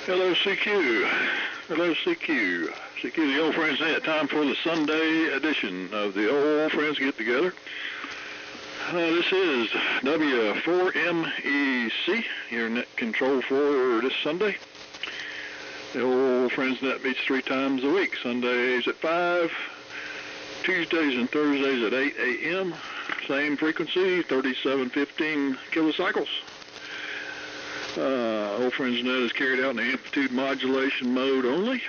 Hello, CQ. Hello, CQ. CQ, the old friends net. Time for the Sunday edition of the old friends get together. This is W4MEC, your net control for this Sunday. The old friends net meets 3 times a week. Sundays at 5, Tuesdays and Thursdays at 8 a.m. Same frequency, 3715 kilocycles. Old Friends Net is carried out in the amplitude modulation mode only.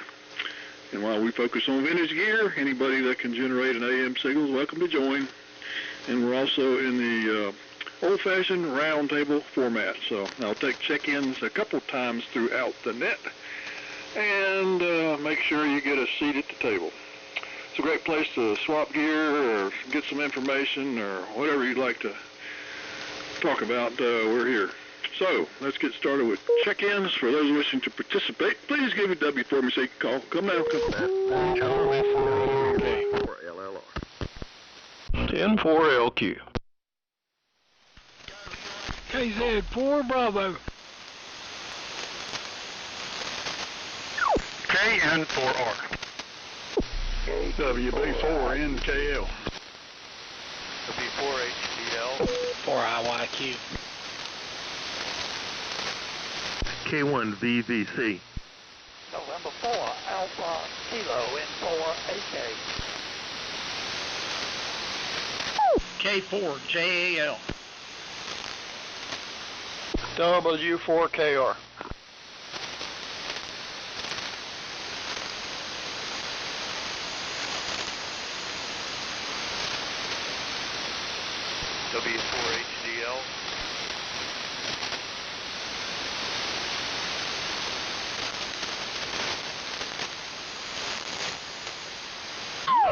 And while we focus on vintage gear, anybody that can generate an AM signal is welcome to join. And we're also in the old-fashioned roundtable format. So I'll take check-ins a couple times throughout the net and make sure you get a seat at the table. It's a great place to swap gear or get some information or whatever you'd like to talk about. We're here. So, let's get started with check-ins. For those wishing to participate, please give a W4MEC a call. Come now, come now. Charlie 4 LLR. 10-4 LQ. KZ 4 Bravo. KN4R. WB4 NKL. W4 HDL. 4 IYQ. K1 VVC. November 4 Alpha Kilo N4 AK. K4 JAL. W4KR. W4 HDL.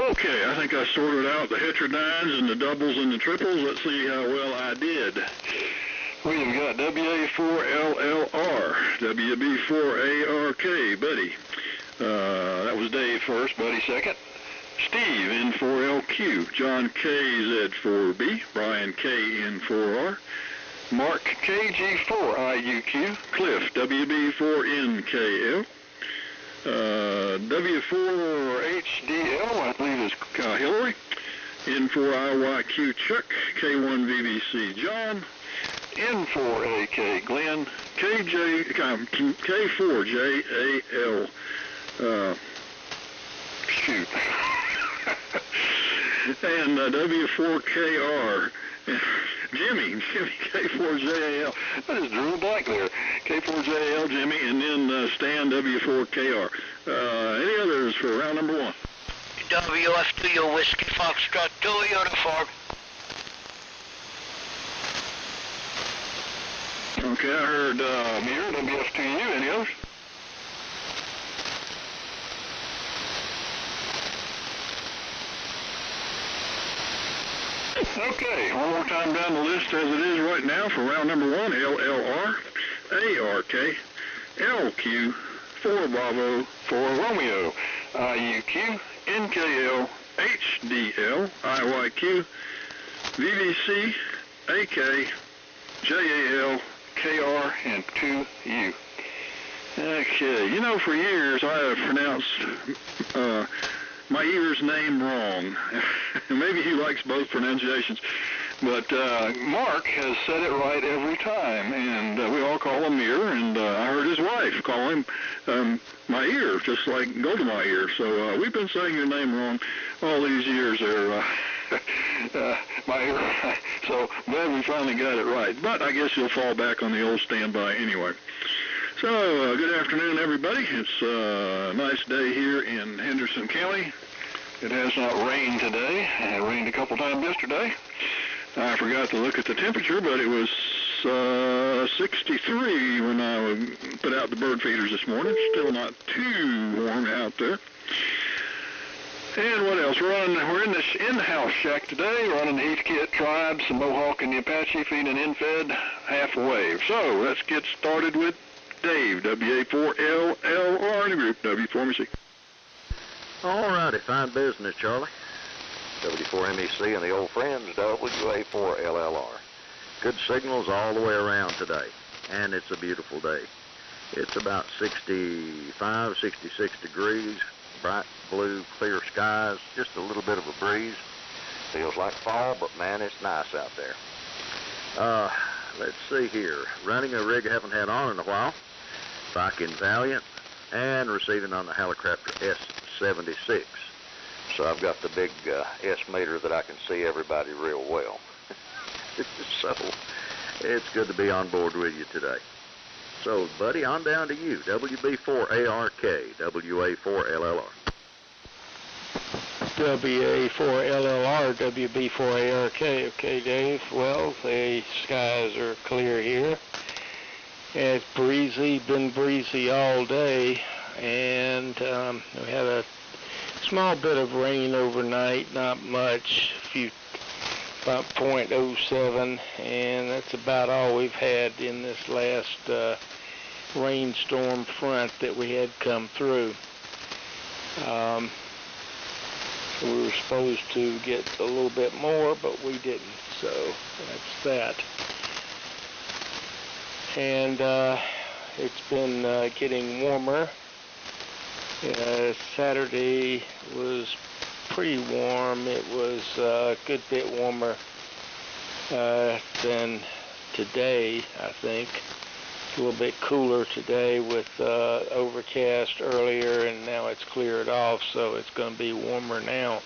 Okay, I think I sorted out the heterodynes and the doubles and the triples. Let's see how well I did. We've got WA4LLR, WB4ARK, Buddy. That was Dave first, Buddy second. Steve N4LQ, John KZ4B, Brian KN4R, Mark KG4IUQ, Cliff WB4NKL, W4HDL, I believe is Hillary, N4IYQ Chuck, K1VBC John, N4AK Glenn, K4JAL, shoot, and W4KR, Jimmy K4JAL. I just drew a blank there. K4JAL, Jimmy, and then Stan W4KR. Any others for round number 1? WF2 Whiskey Foxtrot 2 uniform. Okay, I heard Mir, WF2U. Any others? Okay, one more time down the list as it is right now for round number 1, LLR, ARK, LQ, 4 Bravo, 4 Romeo, IUQ, NKL, HDL, IYQ, VVC, AK, JAL, KR, and 2U. Okay, you know, for years I have pronounced my ear's name wrong. Maybe he likes both pronunciations, but Mark has said it right every time, and we all call him Mir, and I heard his wife call him my ear, just like go to my ear. So we've been saying your name wrong all these years there, my ear. So glad we finally got it right, but I guess you'll fall back on the old standby anyway. So, good afternoon, everybody. It's a nice day here in Henderson County. It has not rained today. It rained a couple times yesterday. I forgot to look at the temperature, but it was 63 when I put out the bird feeders this morning. Still not too warm out there. And what else? We're in this in-house shack today, running the Heathkit Tribe, some Mohawk and the Apache, feeding in-fed half a wave. So, let's get started with Dave, WA4LLR in the group, W4MEC. All righty, fine business, Charlie. W4MEC and the old friends, WA4LLR. Good signals all the way around today, and it's a beautiful day. It's about 65, 66 degrees, bright blue, clear skies, just a little bit of a breeze. Feels like fall, but man, it's nice out there. Let's see here. Running a rig I haven't had on in a while. Viking Valiant, and receiving on the Helicopter S76. So I've got the big S meter that I can see everybody real well. So it's good to be on board with you today. So, buddy, on down to you. WB4ARK, WA4LLR. WA4LLR, WB4ARK. Okay, Dave. Well, the skies are clear here. It's breezy, been breezy all day, and we had a small bit of rain overnight, not much, about 0.07, and that's about all we've had in this last rainstorm front that we had come through. We were supposed to get a little bit more, but we didn't, so that's that. And it's been getting warmer. Saturday was pretty warm. It was a good bit warmer than today, I think. A little bit cooler today with overcast earlier, and now it's cleared off, so it's going to be warmer now.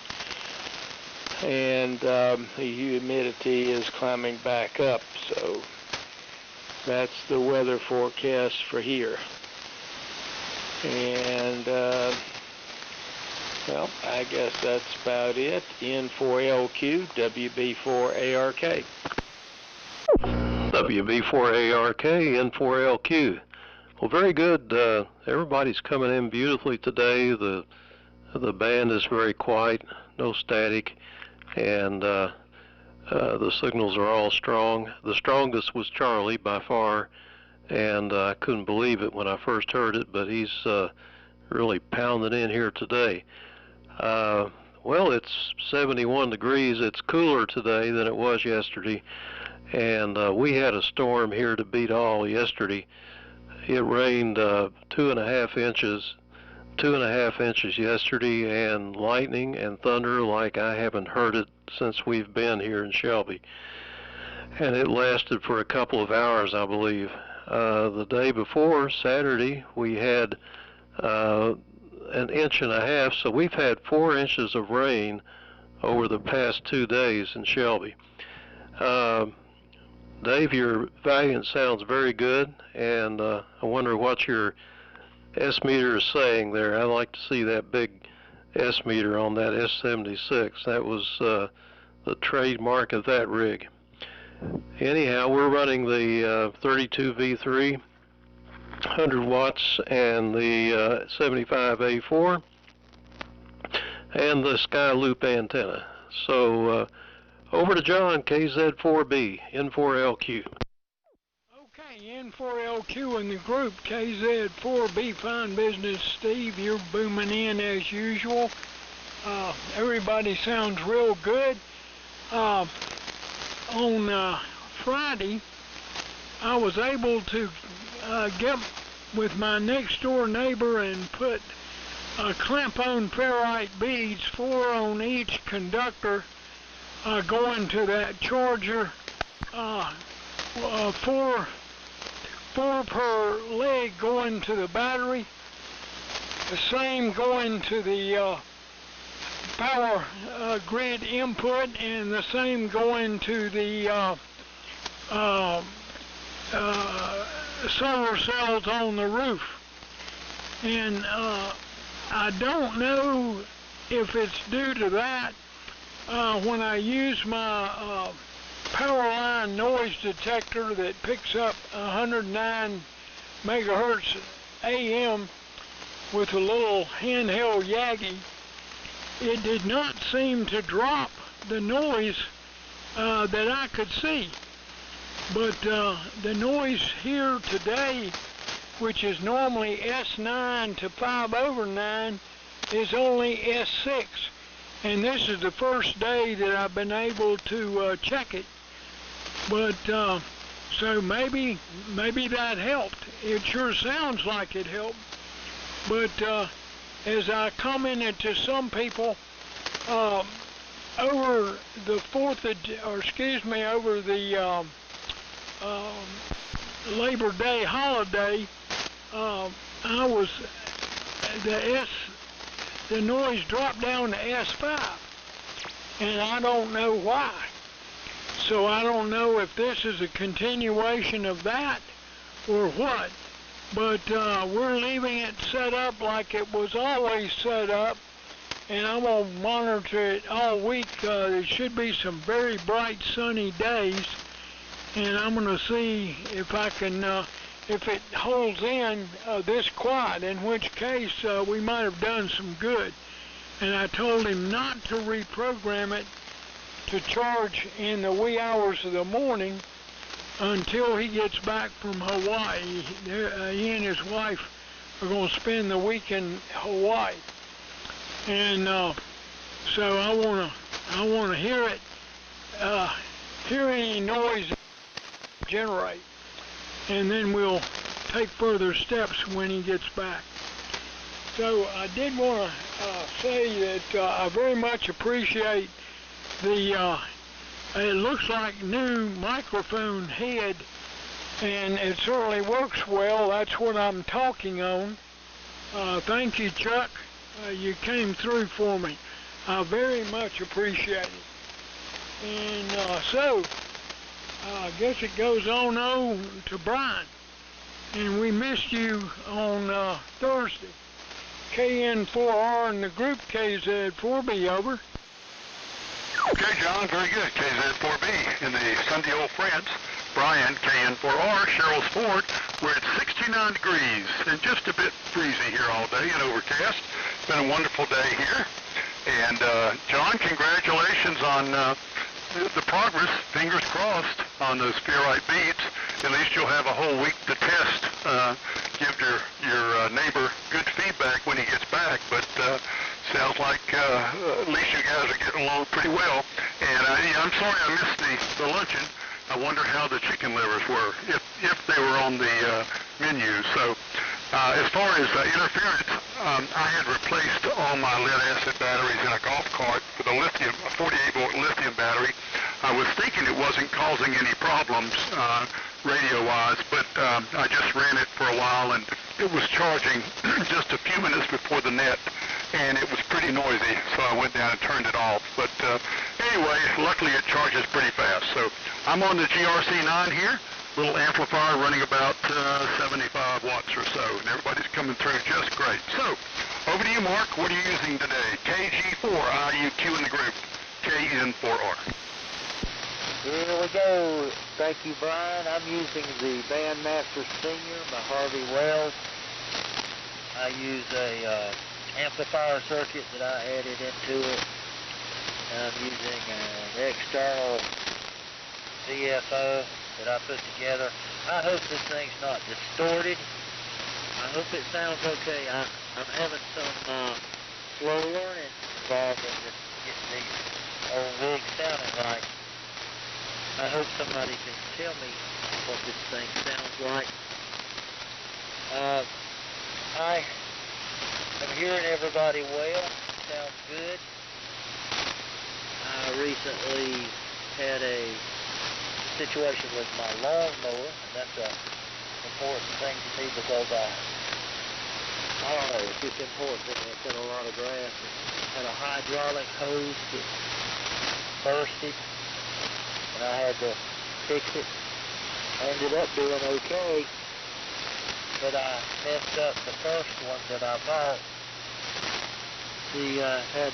And the humidity is climbing back up, so that's the weather forecast for here. And, well, I guess that's about it. N4LQ, WB4ARK. WB4ARK, N4LQ. Well, very good. Everybody's coming in beautifully today. The band is very quiet, no static, and the signals are all strong. The strongest was Charlie by far, and I couldn't believe it when I first heard it, but he's really pounding in here today. Well, it's 71 degrees. It's cooler today than it was yesterday, and we had a storm here to beat all yesterday. It rained 2.5 inches yesterday, and lightning and thunder like I haven't heard it since we've been here in Shelby. And it lasted for a couple of hours, I believe. The day before, Saturday, we had 1.5 inches, so we've had 4 inches of rain over the past 2 days in Shelby. Dave, your Valiant sounds very good, and I wonder what your S meter is saying there. I'd like to see that big S meter on that S76. That was the trademark of that rig. Anyhow, we're running the 32V3, 100 watts, and the 75A4, and the Sky Loop antenna. So over to John, KZ4B, N4LQ. Okay, N4LQ in the group, KZ4B, fine business. Steve, you're booming in as usual. Everybody sounds real good. On Friday, I was able to get with my next door neighbor and put clamp-on ferrite beads, 4 on each conductor, going to that charger, 4 per leg going to the battery, the same going to the power grid input, and the same going to the solar cells on the roof. And I don't know if it's due to that. When I use my power line noise detector that picks up 109 megahertz AM with a little handheld Yagi, it did not seem to drop the noise that I could see. But the noise here today, which is normally S9 to 5/9, is only S6. And this is the first day that I've been able to check it. But So maybe that helped. It sure sounds like it helped. But as I commented to some people, over the over the Labor Day holiday, the noise dropped down to S5, and I don't know why. So I don't know if this is a continuation of that or what. But we're leaving it set up like it was always set up, and I'm going to monitor it all week. There should be some very bright sunny days, and I'm going to see if I can, if it holds in this quiet, in which case we might have done some good. And I told him not to reprogram it to charge in the wee hours of the morning until he gets back from Hawaii. He and his wife are going to spend the week in Hawaii, and so I want to hear it, hear any noise generate, and then we'll take further steps when he gets back. So I did want to say that I very much appreciate the it looks like new microphone head, and it certainly works well. That's what I'm talking on. Thank you, Chuck. You came through for me. I very much appreciate it. And so I guess it goes on to Brian. And we missed you on Thursday. KN4R and the group KZ4B, over. Okay, John, very good. KZ4B in the Sunday Old France. Brian, KN4R, Cheryl's Ford. We're at 69 degrees and just a bit breezy here all day and overcast. It's been a wonderful day here. And John, congratulations on the progress, fingers crossed, on those spherite beads. At least you'll have a whole week to test. Give your neighbor good feedback when he gets back. But sounds like at least you guys are getting along pretty well. And I'm sorry I missed the luncheon. I wonder how the chicken livers were, if they were on the menu. So as far as interference, I had replaced all my lead-acid batteries in a golf cart with a lithium, a 48-volt lithium battery. I was thinking it wasn't causing any problems radio-wise, but I just ran it for a while, and it was charging just a few minutes before the net, and it was pretty noisy, so I went down and turned it off. But anyway, luckily it charges pretty fast. So I'm on the GRC9 here, little amplifier running about 75 watts or so, and everybody's coming through just great. So over to you, Mark. What are you using today? KG4, IUQ in the group, KN4R. Here we go. Thank you, Brian. I'm using the Bandmaster Senior by Harvey Wells. I use a amplifier circuit that I added into it. I'm using an external VFO that I put together. I hope this thing's not distorted. I hope it sounds okay. I'm having some slow learning involved in this, getting these old rigs sounding right. I hope somebody can tell me what this thing sounds like. I am hearing everybody well. Sounds good. I recently had a situation with my lawnmower, and that's an important thing to me because I don't know, it's just important to me. It's got a lot of grass. It had a hydraulic hose that bursted, and I had to fix it. I ended up doing okay, but I messed up the first one that I bought. Had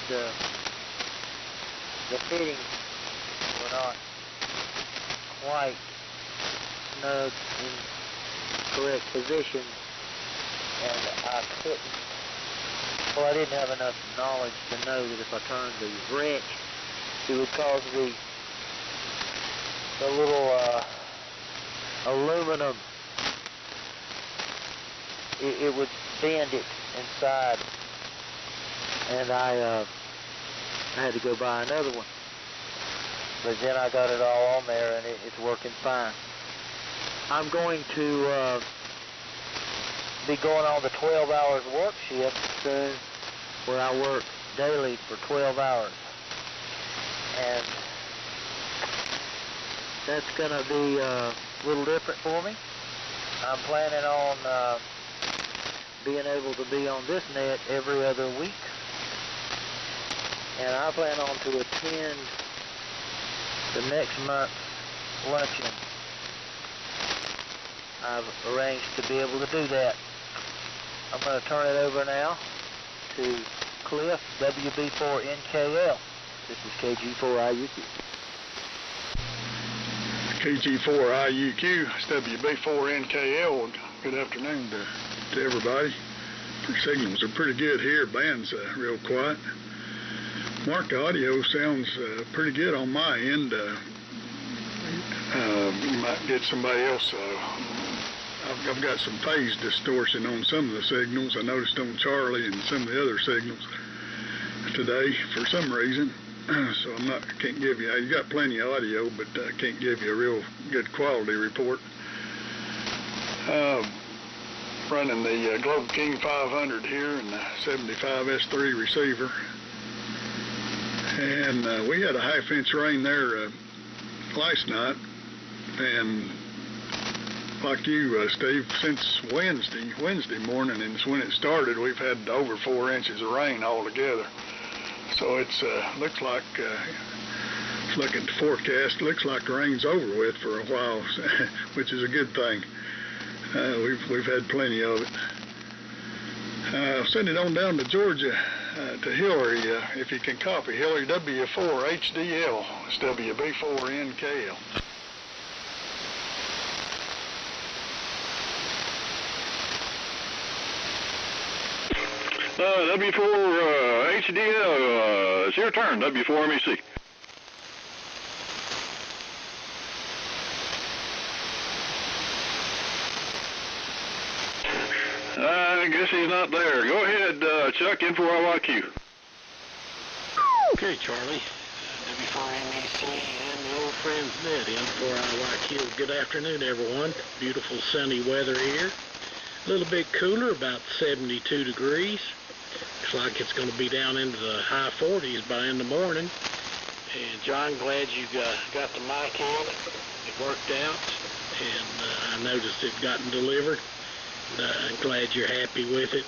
the fittings were not quite snug in correct position, and I couldn't, well, I didn't have enough knowledge to know that if I turned the wrench, it would cause the little aluminum, it would bend it inside, and I had to go buy another one. But then I got it all on there, and it's working fine. I'm going to be going on the 12 hours work shift soon, where I work daily for 12 hours. And that's going to be a little different for me. I'm planning on being able to be on this net every other week. And I plan on to attend the next month's luncheon. I've arranged to be able to do that. I'm going to turn it over now to Cliff, WB4NKL. This is KG4IUQ. KG4IUQ, it's WB4NKL. Good afternoon to everybody. The signals are pretty good here. Band's real quiet. Mark, the audio sounds pretty good on my end. You might get somebody else. I've got some phase distortion on some of the signals. I noticed on Charlie and some of the other signals today for some reason. So can't give you. You got plenty of audio, but I can't give you a real good quality report. Running the Global King 500 here and the 75S3 receiver. And we had a half-inch rain there last night, and like you, Steve, since Wednesday morning, and when it started, we've had over 4 inches of rain altogether. So it's looks like, looking at the forecast, looks like the rain's over with for a while, which is a good thing. We've had plenty of it. I'll send it on down to Georgia to Hillary, if you can copy. Hillary, W4HDL. It's WB4NKL. W4HDL, it's your turn, W4MEC. I guess he's not there. Go ahead, Chuck, N4IYQ. Okay, Charlie. W4MEC and the old friends net, N4IYQ. Good afternoon, everyone. Beautiful sunny weather here. A little bit cooler, about 72 degrees. Looks like it's going to be down into the high 40s by in the morning. And John, glad you got the mic in. It worked out, and I noticed it gotten delivered. I'm glad you're happy with it.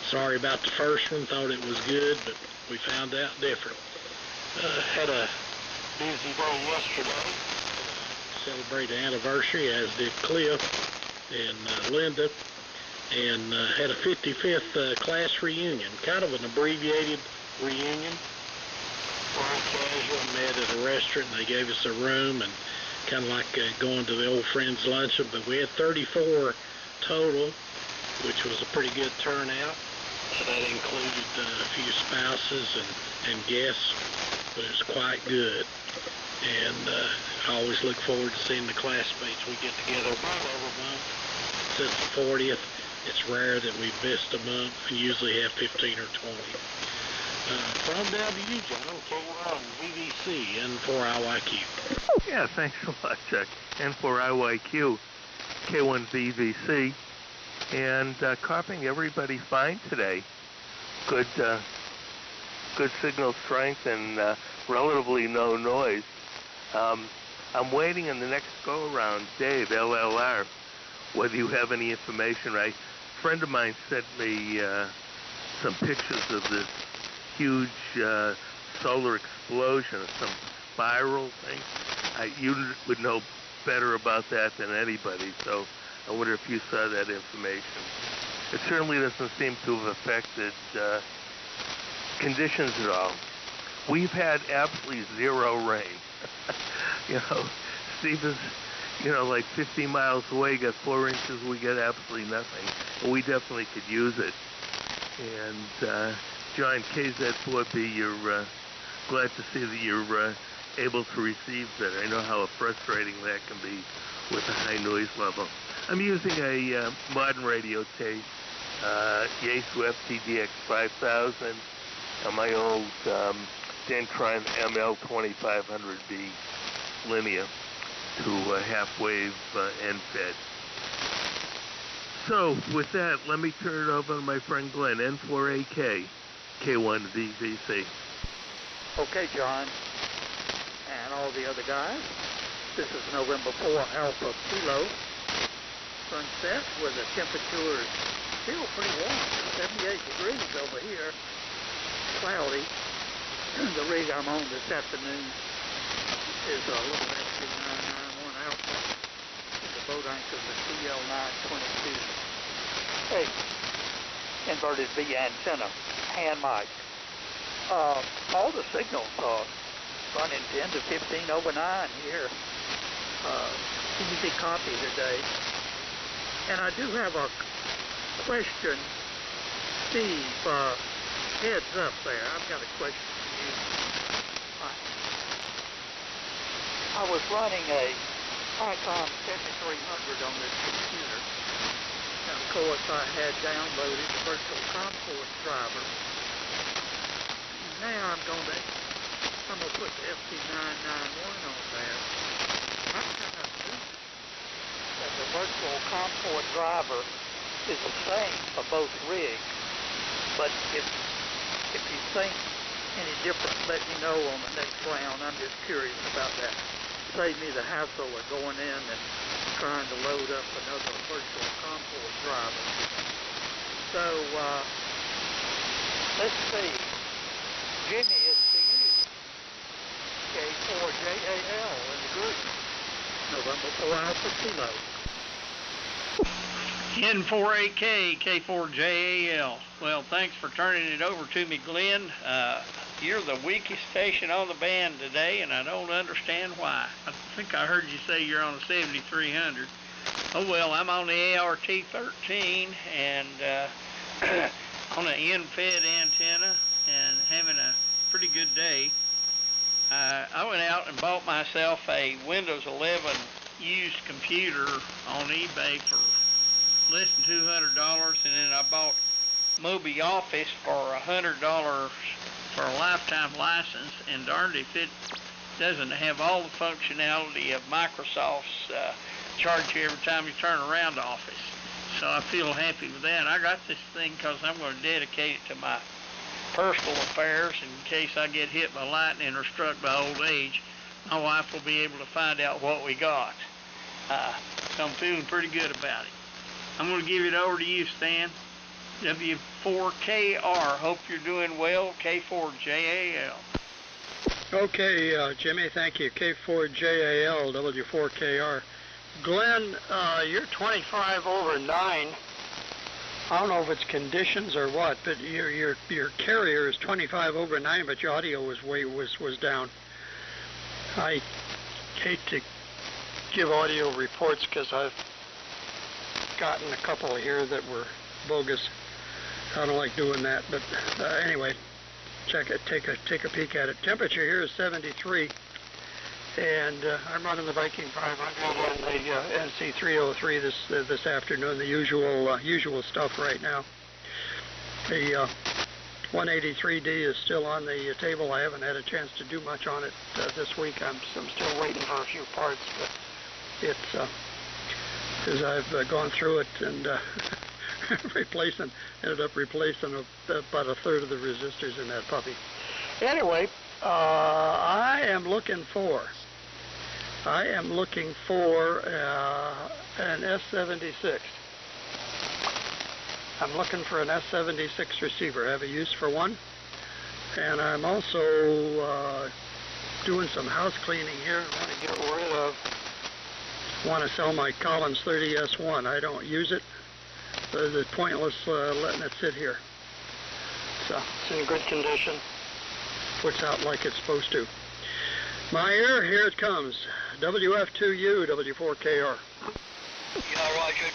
Sorry about the first one. Thought it was good, but we found out different. Had a busy day yesterday. Celebrate the anniversary, as did Cliff and Linda. And had a 55th class reunion. Kind of an abbreviated reunion. Very casual. Met at a restaurant, and they gave us a room, and kind of like going to the old friends luncheon. But we had 34 total, which was a pretty good turnout. That included a few spouses and guests, but it was quite good. And I always look forward to seeing the classmates. We get together about every month. Since the 40th, it's rare that we've missed a month. We usually have 15 or 20. From down to you, John, K1 VVC, N4IYQ. Yeah, thanks a lot, Chuck. N4IYQ, K1 VVC, and copying everybody fine today. Good signal strength and relatively no noise. I'm waiting in the next go-around, Dave, LLR, whether you have any information. Right? A friend of mine sent me some pictures of this huge solar explosion, some spiral thing. You would know better about that than anybody, so I wonder if you saw that information. It certainly doesn't seem to have affected conditions at all. We've had absolutely zero rain. Steve is, like 50 miles away, got 4 inches, we get absolutely nothing. But we definitely could use it. And John, KZ4B, you're glad to see that you're able to receive that. I know how frustrating that can be with a high noise level. I'm using a modern radio tape, Yaesu FTDX 5000, and my old Dentron ML 2500B linear. to half-wave end-fed. So, with that, let me turn it over to my friend Glenn, N4AK, K1VVC. Okay, John, and all the other guys. This is November 4 Alpha Kilo sunset, where the temperature is still pretty warm, 78 degrees over here, cloudy. The rig I'm on this afternoon is a little SC991 Alpha. The boat anchor is a CL922. Inverted V antenna, hand mic. All the signals are running 10 to 15 over 9 here. Easy copy today. And I do have a question. Steve, heads up there. I've got a question for you. I was running a Icon 7300 on this computer. And of course I had downloaded the virtual ComForce driver. Now I'm gonna put the FT991 on there. I cannot do that the virtual ComForce driver is the same for both rigs. But if you think any different, let me know on the next round. I'm just curious about that. Save me the hassle of going in and trying to load up another virtual ComForce driver. So let's see. Jimmy is to you. K4JAL in the group. November 4 Alpha Kilo. N4AK, K4JAL. Well, thanks for turning it over to me, Glenn. You're the weakest station on the band today, and I don't understand why. I think I heard you say you're on a 7300. Oh, well, I'm on the ART-13 and on an end-fed antenna and having a pretty good day. I went out and bought myself a Windows 11 used computer on eBay for less than $200, and then I bought Moby Office for $100 for a lifetime license, and darned if it doesn't have all the functionality of Microsoft's charge you every time you turn around Office. So I feel happy with that. I got this thing because I'm going to dedicate it to my personal affairs in case I get hit by lightning or struck by old age. My wife will be able to find out what we got. So I'm feeling pretty good about it. I'm going to give it over to you, Stan. W4KR. Hope you're doing well. K4JAL. Okay, Jimmy, thank you. K4JAL, W4KR. Glenn, you're 25 over 9. I don't know if it's conditions or what, but your carrier is 25 over 9, but your audio was down. I hate to give audio reports because I've gotten a couple here that were bogus. I don't like doing that, but anyway, check it, take a peek at it. Temperature here is 73, and I'm running the Viking 500 and the NC303 this afternoon. The usual stuff right now. The 183D is still on the table. I haven't had a chance to do much on it this week. I'm still waiting for a few parts, but it's as I've gone through it and ended up replacing about a third of the resistors in that puppy. Anyway, I am looking for an S76. I'm looking for an S76 receiver. I have a use for one, and I'm also doing some house cleaning here. I want to sell my Collins 30S1. I don't use it. It's pointless letting it sit here. So it's in good condition. Puts out like it's supposed to. My air, here it comes. WF2U, W4KR. Yeah, Roger.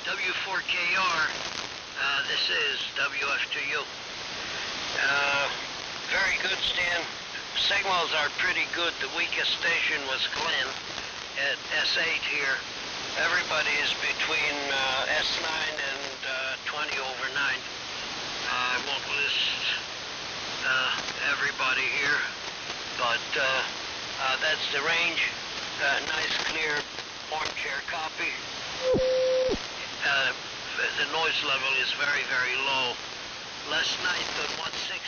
W4KR. This is WF2U. Very good, Stan. Signals are pretty good. The weakest station was Glenn at S8 here. Everybody is between S9 and 20 over 9. I won't list everybody here, but That's the range. Nice, clear armchair copy. The noise level is very, very low. Last night on 160,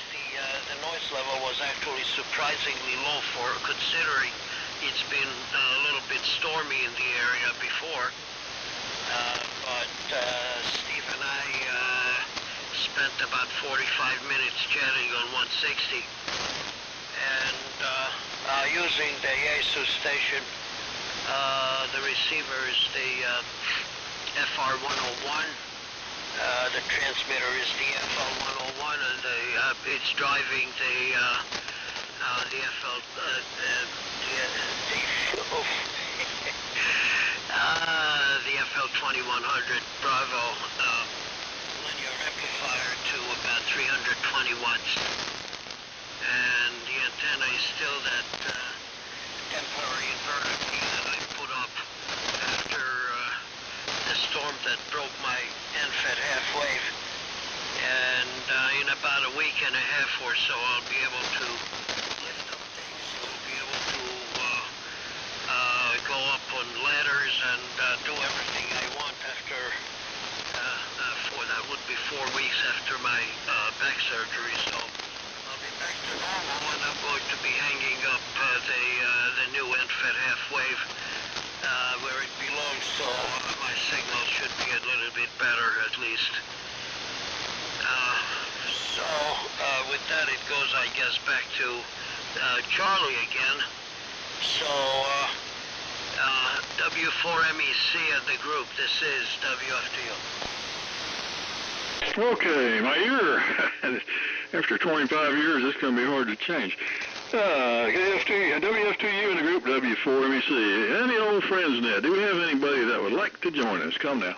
the noise level was actually surprisingly low for considering it's been a little bit stormy in the area before. But Steve and I spent about 45 minutes chatting on 160. And using the ASUS station, the receiver is the FR101. The transmitter is the FL101, and it's driving the FL the FL2100 Bravo linear amplifier to about 320 watts, and the antenna is still that temporary inverter key that I put up after the storm that broke my NFET half wave. And in about a week and a half or so, I'll be able to lift up things. I'll be able to go up on ladders and do everything I want after, that would be 4 weeks after my back surgery. So I'll be back to normal, and I'm going to be hanging up the new NFET half wave where it belongs, so my signal should be a little bit better at least. So with that, it goes, I guess, back to Charlie again. So W4MEC at the group, this is WFTU. Okay, my ear. After 25 years, it's going to be hard to change. WF2U in the group, W4MEC. Any old friends now? Do we have anybody that would like to join us? Come now.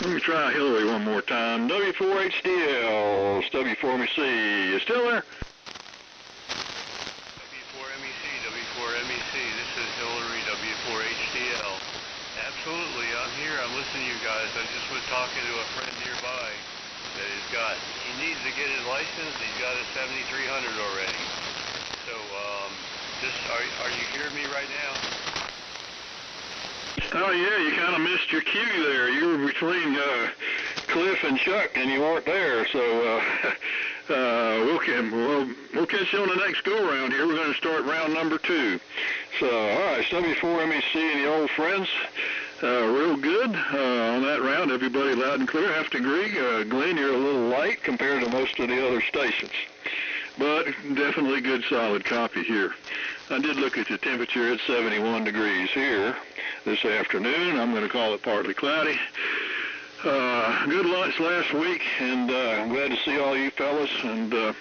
Let me try Hillary one more time. W4HDL, it's W4MEC. You still there? W4MEC, this is Hillary, W4HDL. Absolutely, I'm here, I'm listening to you guys. I just was talking to a friend nearby that he needs to get his license, he's got his 7300 already. So, are you hearing me right now? Oh yeah, you kind of missed your cue there. You were between Cliff and Chuck, and you weren't there. So we'll catch you on the next go around here. We're going to start round number 2. So all right, it's W4MEC and the old friends. Real good on that round. Everybody loud and clear. I have to agree. Glenn, you're a little light compared to most of the other stations, but definitely good solid copy here. I did look at the temperature at 71 degrees here this afternoon. I'm going to call it partly cloudy. Good lunch last week, and I'm glad to see all you fellas, and a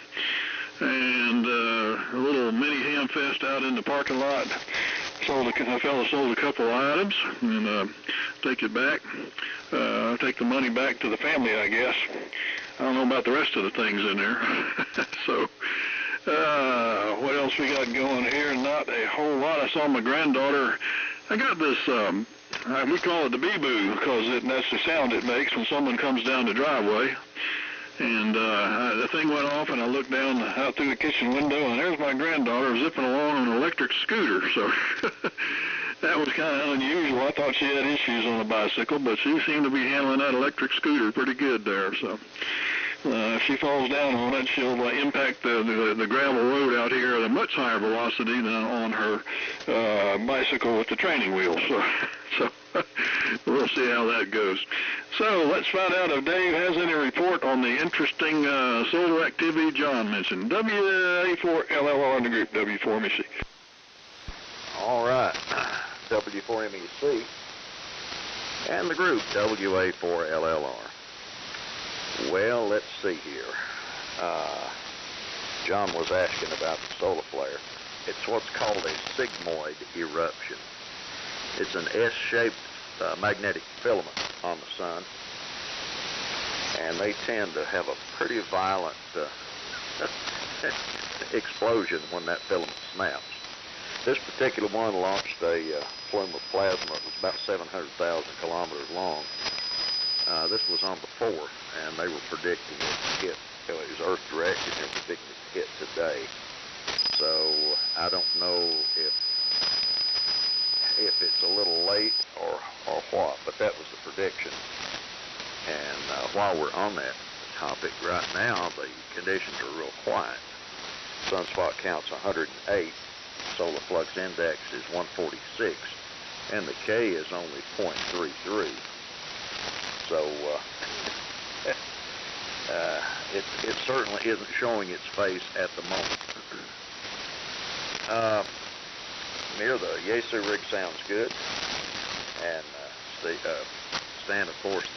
little mini ham fest out in the parking lot. A fellow sold a couple items, and take it back. Take the money back to the family, I guess. I don't know about the rest of the things in there. So, what else we got going here? Not a whole lot. I saw my granddaughter. I got this, we call it the bee-boo, because that's the sound it makes when someone comes down the driveway. And the thing went off, and I looked down out through the kitchen window, and there's my granddaughter zipping along on an electric scooter. So that was kind of unusual. I thought she had issues on the bicycle, but she seemed to be handling that electric scooter pretty good there. So if she falls down on it, she'll impact the gravel road out here at a much higher velocity than on her bicycle with the training wheels. So we'll see how that goes. So let's find out if Dave has any report on the interesting solar activity John mentioned. WA4LLR in the group, W4MEC. All right, W4MEC and the group, WA4LLR. Well, let's see here. John was asking about the solar flare. It's what's called a sigmoid eruption. It's an S-shaped magnetic filament on the sun, and they tend to have a pretty violent explosion when that filament snaps. This particular one launched a plume of plasma that was about 700,000 kilometers long. This was on the 4th, and they were predicting it to hit it was Earth direction. They're predicting to hit today. So I don't know if it's a little late or what, but that was the prediction. And while we're on that topic right now, the conditions are real quiet. Sunspot count's 108, solar flux index is 146, and the K is only 0.33. So it certainly isn't showing its face at the moment. Near the Yaesu rig sounds good, and Stan, of course,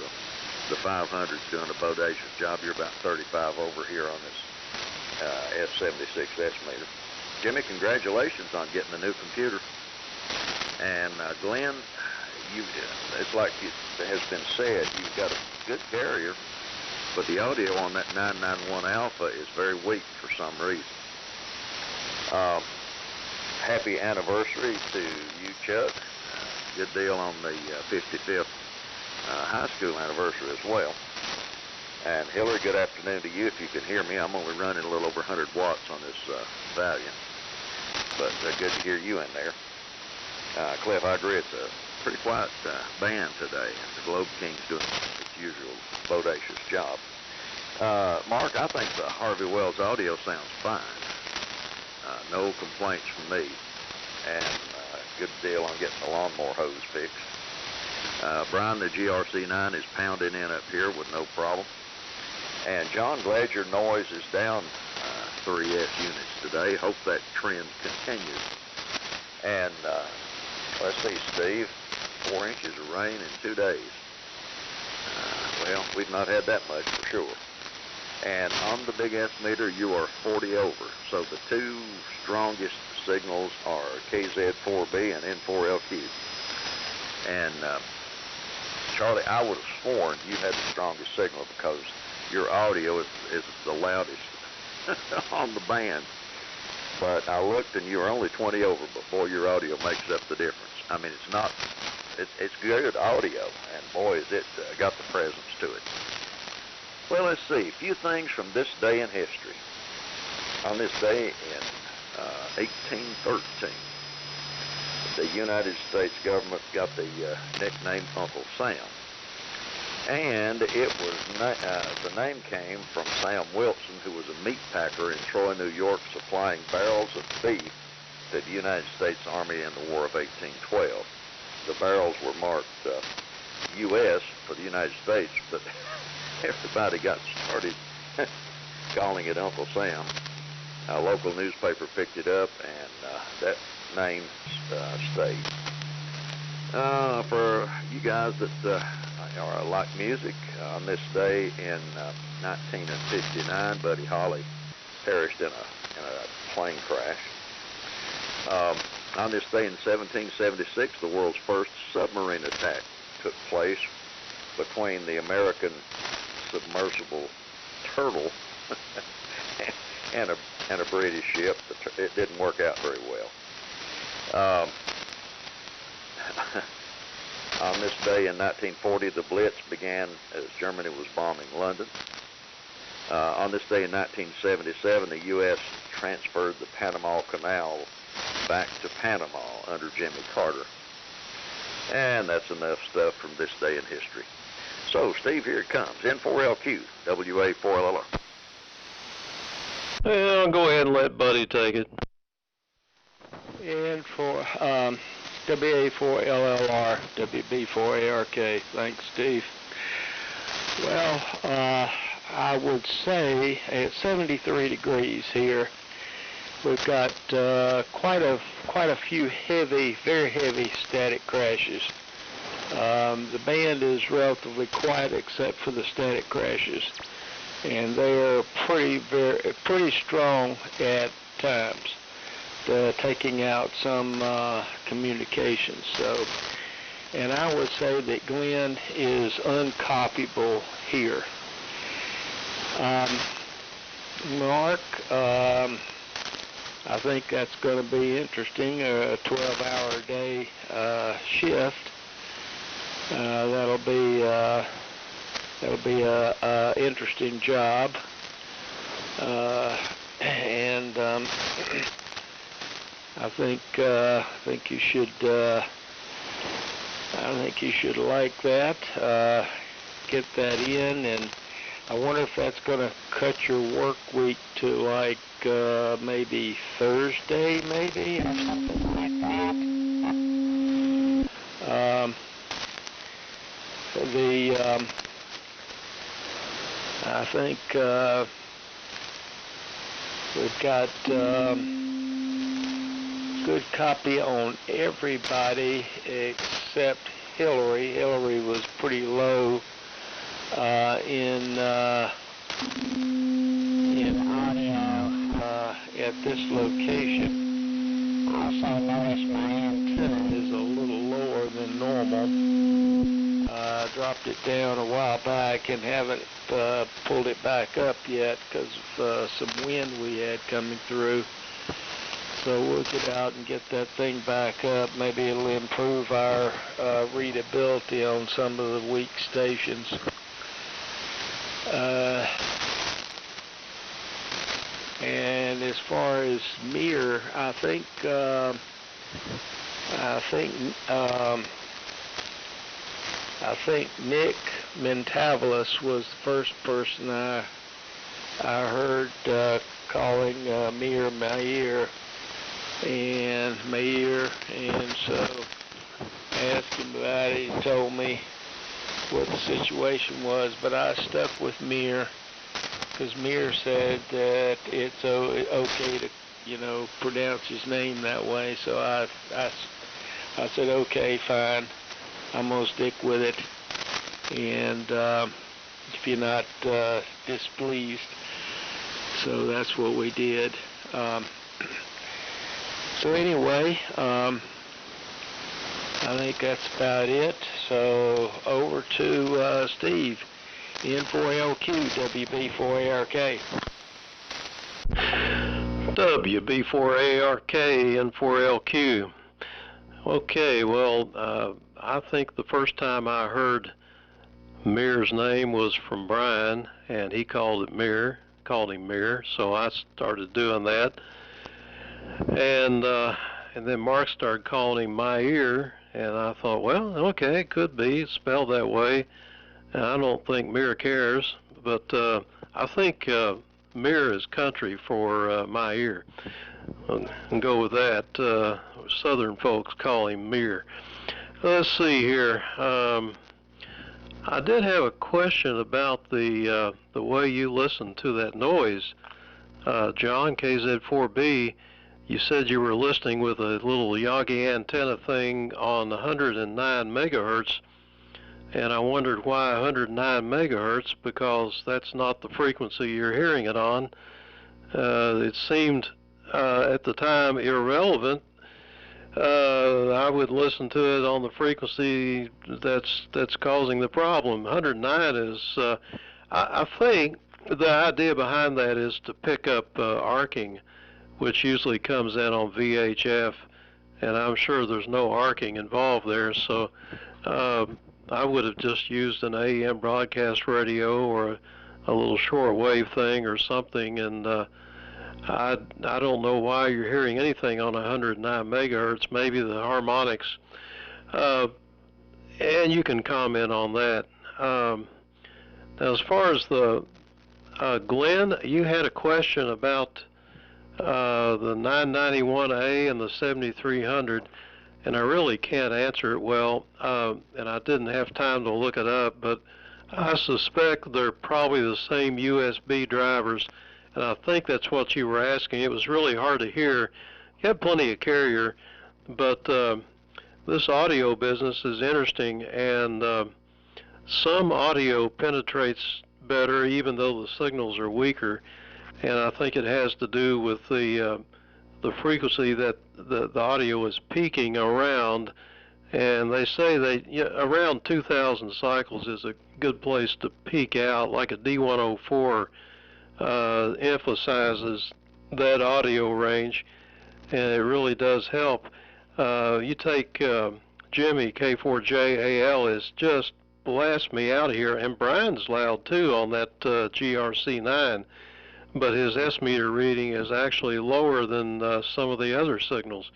the 500 is doing a bodacious job. You're about 35 over here on this S76 estimator. Jimmy, congratulations on getting a new computer. And Glenn, it's like it has been said, you've got a good carrier, but the audio on that 991 Alpha is very weak for some reason. Happy anniversary to you, Chuck. Good deal on the 55th high school anniversary as well. And Hillary, good afternoon to you. If you can hear me, I'm only running a little over 100 watts on this Valiant, but good to hear you in there. Cliff, I agree, it's a pretty quiet band today, and the Globe King's doing its usual bodacious job. Mark, I think the Harvey Wells audio sounds fine. No complaints from me, and good deal on getting the lawnmower hose fixed. Brian, the GRC9 is pounding in up here with no problem. And John, glad your noise is down 3S units today. Hope that trend continues. And let's see, Steve, 4 inches of rain in 2 days. Well, we've not had that much for sure. And on the big estimator, you are 40 over. So the two strongest signals are KZ4B and N4LQ. And Charlie, I would have sworn you had the strongest signal because your audio is the loudest on the band. But I looked and you were only 20 over, but boy, your audio makes up the difference. I mean, it's good audio, and boy, is it got the presence to it. Well, let's see, a few things from this day in history. On this day in 1813, the United States government got the nickname Uncle Sam. And it was the name came from Sam Wilson, who was a meat packer in Troy, New York, supplying barrels of beef to the United States Army in the War of 1812. The barrels were marked U.S. for the United States, but everybody got started calling it Uncle Sam. A local newspaper picked it up, and that name stayed. For you guys that like music, on this day in 1959, Buddy Holly perished in a plane crash. On this day in 1776, the world's first submarine attack took place between the American submersible Turtle and a British ship. It didn't work out very well. On this day in 1940, the Blitz began as Germany was bombing London. On this day in 1977, the U.S. transferred the Panama Canal back to Panama under Jimmy Carter. And that's enough stuff from this day in history. So, Steve, here it comes. N4LQ, WA4LLR. Well, go ahead and let Buddy take it. And for WA4LLR, WB4ARK. Thanks, Steve. Well, I would say at 73 degrees here, we've got quite a few very heavy static crashes. The band is relatively quiet except for the static crashes, and they are pretty strong at times, taking out some communications. So, and I would say that Glenn is uncopyable here. Mark, I think that's going to be interesting. A 12-hour-a-day shift. That'll be a interesting job. And I think you should. I think you should like that. Get that in, and I wonder if that's going to cut your work week to like maybe Thursday, maybe, or something like that. I think we've got good copy on everybody except Hillary. Hillary was pretty low in audio at this location. Also notice my antenna is a little lower than normal. Dropped it down a while back and haven't pulled it back up yet because of some wind we had coming through. So we'll get out and get that thing back up. Maybe it'll improve our readability on some of the weak stations. And as far as Mir, I think Nick Mentavalis was the first person I heard calling Mir Meir, and so I asked him about it. He told me what the situation was, but I stuck with Mir because Mir said that it's okay to, pronounce his name that way. So I said, okay, fine. I'm going to stick with it, and if you're not displeased. So that's what we did. So anyway, I think that's about it. So over to Steve, N4LQ, WB4ARK. WB4ARK, N4LQ. Okay, well, I think the first time I heard Mir's name was from Brian, and he called him Mir, so I started doing that. And then Mark started calling him my ear, and I thought, well, okay, it could be spelled that way. And I don't think Mir cares, but I think Mir is country for my ear. And go with that. Southern folks call him Mir. Let's see here. I did have a question about the way you listen to that noise, John, KZ4B. You said you were listening with a little Yagi antenna thing on 109 megahertz, and I wondered why 109 megahertz, because that's not the frequency you're hearing it on. It seemed at the time irrelevant. I would listen to it on the frequency that's causing the problem. 109 is, I think the idea behind that is to pick up arcing, which usually comes in on VHF, and I'm sure there's no arcing involved there, so I would have just used an AM broadcast radio or a little shortwave thing or something, and I don't know why you're hearing anything on 109 megahertz, maybe the harmonics, and you can comment on that. Now, as far as the Glenn, you had a question about the 991A and the 7300, and I really can't answer it well, and I didn't have time to look it up, but I suspect they're probably the same USB drivers, and I think that's what you were asking. It was really hard to hear. You have plenty of carrier, but this audio business is interesting, and some audio penetrates better even though the signals are weaker, and I think it has to do with the frequency that the audio is peaking around, and they say around 2,000 cycles is a good place to peak out, like a D104 emphasizes that audio range, and it really does help. You take Jimmy, K4JAL, is just blast me out here, and Brian's loud too on that GRC9, but his S-meter reading is actually lower than some of the other signals.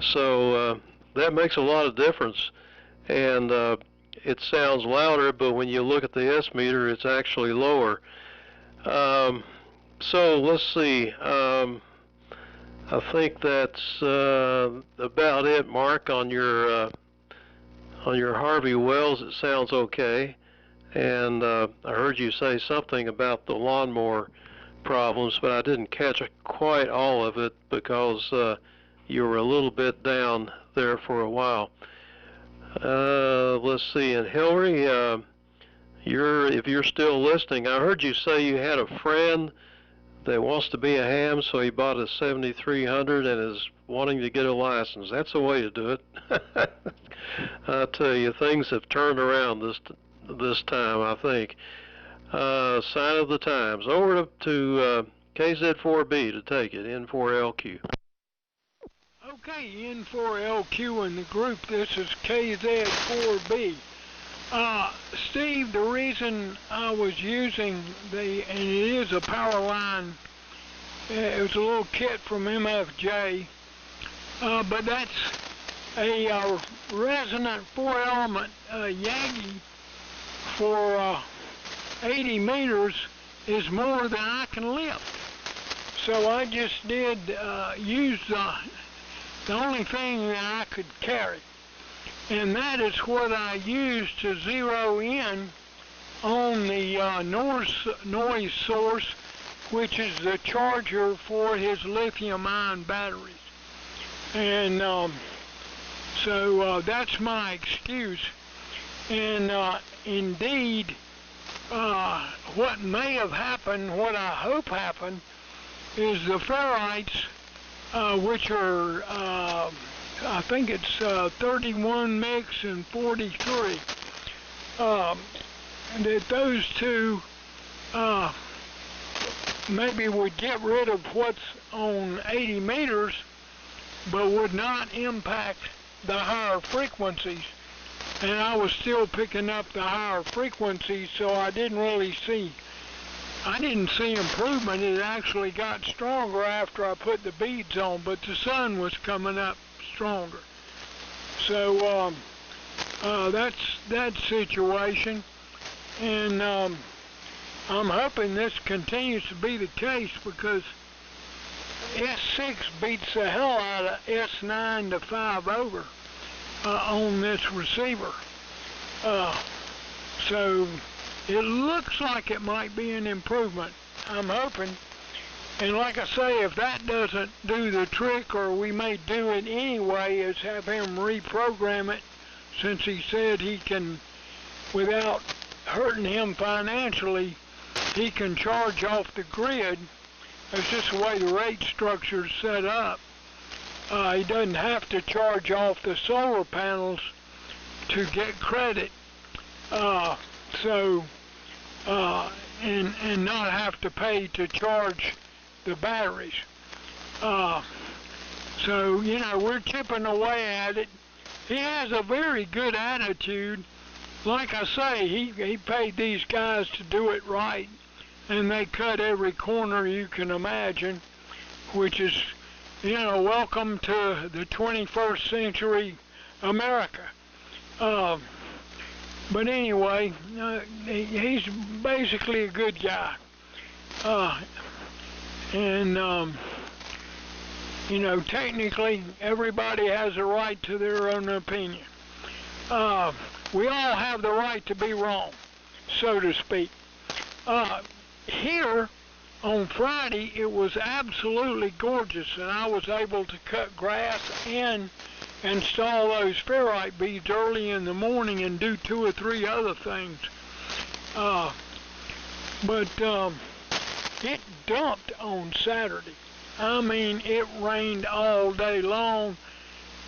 So that makes a lot of difference, and it sounds louder, but when you look at the S-meter, it's actually lower. So let's see. I think that's about it, Mark, on your Harvey Wells. It sounds okay. And I heard you say something about the lawnmower problems, but I didn't catch quite all of it because you were a little bit down there for a while. Let's see. And Hillary, if you're still listening, I heard you say you had a friend that wants to be a ham, so he bought a 7300 and is wanting to get a license. That's the way to do it. I tell you, things have turned around this time, I think. Sign of the times. Over to KZ4B to take it, N4LQ. Okay, N4LQ in the group, this is KZ4B. Steve, the reason I was using and it is a power line, it was a little kit from MFJ, but that's a resonant 4-element Yagi for 80 meters is more than I can lift. So I just did use the only thing that I could carry. And that is what I used to zero in on the noise source, which is the charger for his lithium-ion batteries. And so that's my excuse. And indeed, what may have happened, what I hope happened, is the ferrites, which are I think it's 31 mix and 43. And that those two maybe would get rid of what's on 80 meters, but would not impact the higher frequencies. And I was still picking up the higher frequencies, so I didn't see improvement. It actually got stronger after I put the beads on, but the sun was coming up stronger. So that's that situation, and I'm hoping this continues to be the case, because S6 beats the hell out of S9 to 5 over on this receiver. So it looks like it might be an improvement. I'm hoping. And like I say, if that doesn't do the trick, or we may do it anyway, is have him reprogram it, since he said he can, without hurting him financially, he can charge off the grid. That's just the way the rate structure is set up. He doesn't have to charge off the solar panels to get credit. And not have to pay to charge the batteries. So, you know, we're chipping away at it. He has a very good attitude. Like I say, he paid these guys to do it right, and they cut every corner you can imagine, which is, you know, welcome to the 21st century America. But anyway, he's basically a good guy. You know, technically, everybody has a right to their own opinion. We all have the right to be wrong, so to speak. Here, on Friday, it was absolutely gorgeous, and I was able to cut grass and install those ferrite beads early in the morning and do 2 or 3 other things. But it dumped on Saturday. I mean, it rained all day long.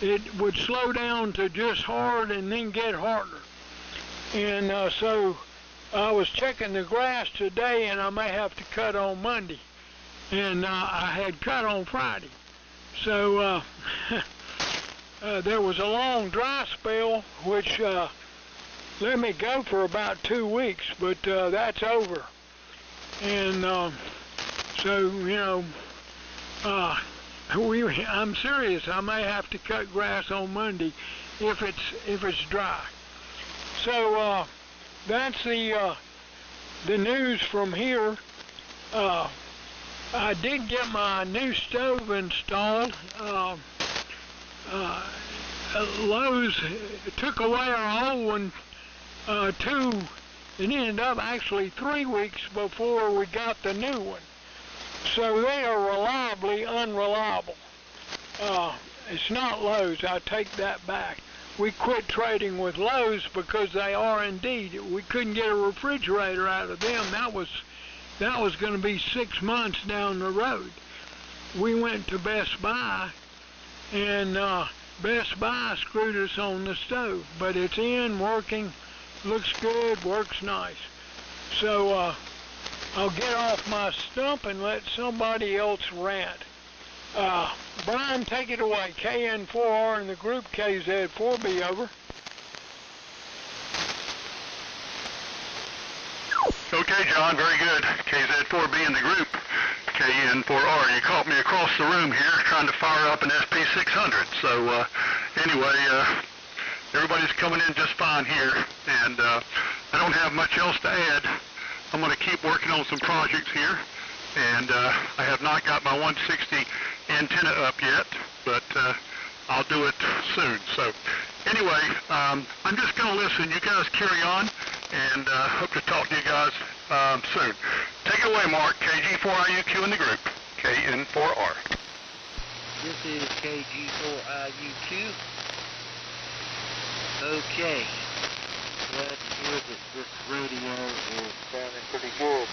It would slow down to just hard and then get harder. And so I was checking the grass today, and I may have to cut on Monday. And I had cut on Friday. So there was a long dry spell, which let me go for about 2 weeks, but that's over. And So, you know, I'm serious. I may have to cut grass on Monday if it's dry. So that's the news from here. I did get my new stove installed. Lowe's took away our old one it ended up actually 3 weeks before we got the new one. So they are reliably unreliable. It's not Lowe's, I take that back. We quit trading with Lowe's because they are indeed. We couldn't get a refrigerator out of them. That was going to be 6 months down the road. We went to Best Buy, and Best Buy screwed us on the stove. But it's in, working, looks good, works nice. So I'll get off my stump and let somebody else rant. Brian, take it away. KN4R in the group, KZ4B, over. Okay, John, very good. KZ4B in the group, KN4R. You caught me across the room here trying to fire up an SP600. So anyway, everybody's coming in just fine here, and I don't have much else to add. I'm going to keep working on some projects here, and I have not got my 160 antenna up yet, but I'll do it soon. So anyway, I'm just going to listen. You guys carry on, and hope to talk to you guys soon. Take it away, Mark. KG4IUQ in the group, KN4R. This is KG4IUQ. Okay. Glad to hear that this radio is sounding pretty good.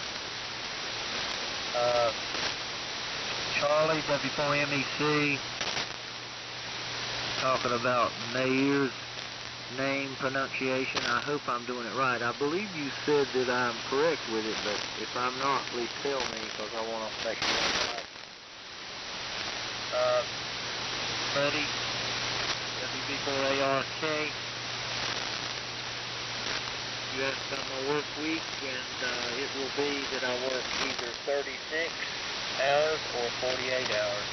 Charlie, W4MEC, talking about Mayor's name pronunciation. I hope I'm doing it right. I believe you said that I'm correct with it, but if I'm not, please tell me, because I want to make sure I'm right. Freddie, WB4ARK. You asked about my work week, and it will be that I work either 36 hours or 48 hours.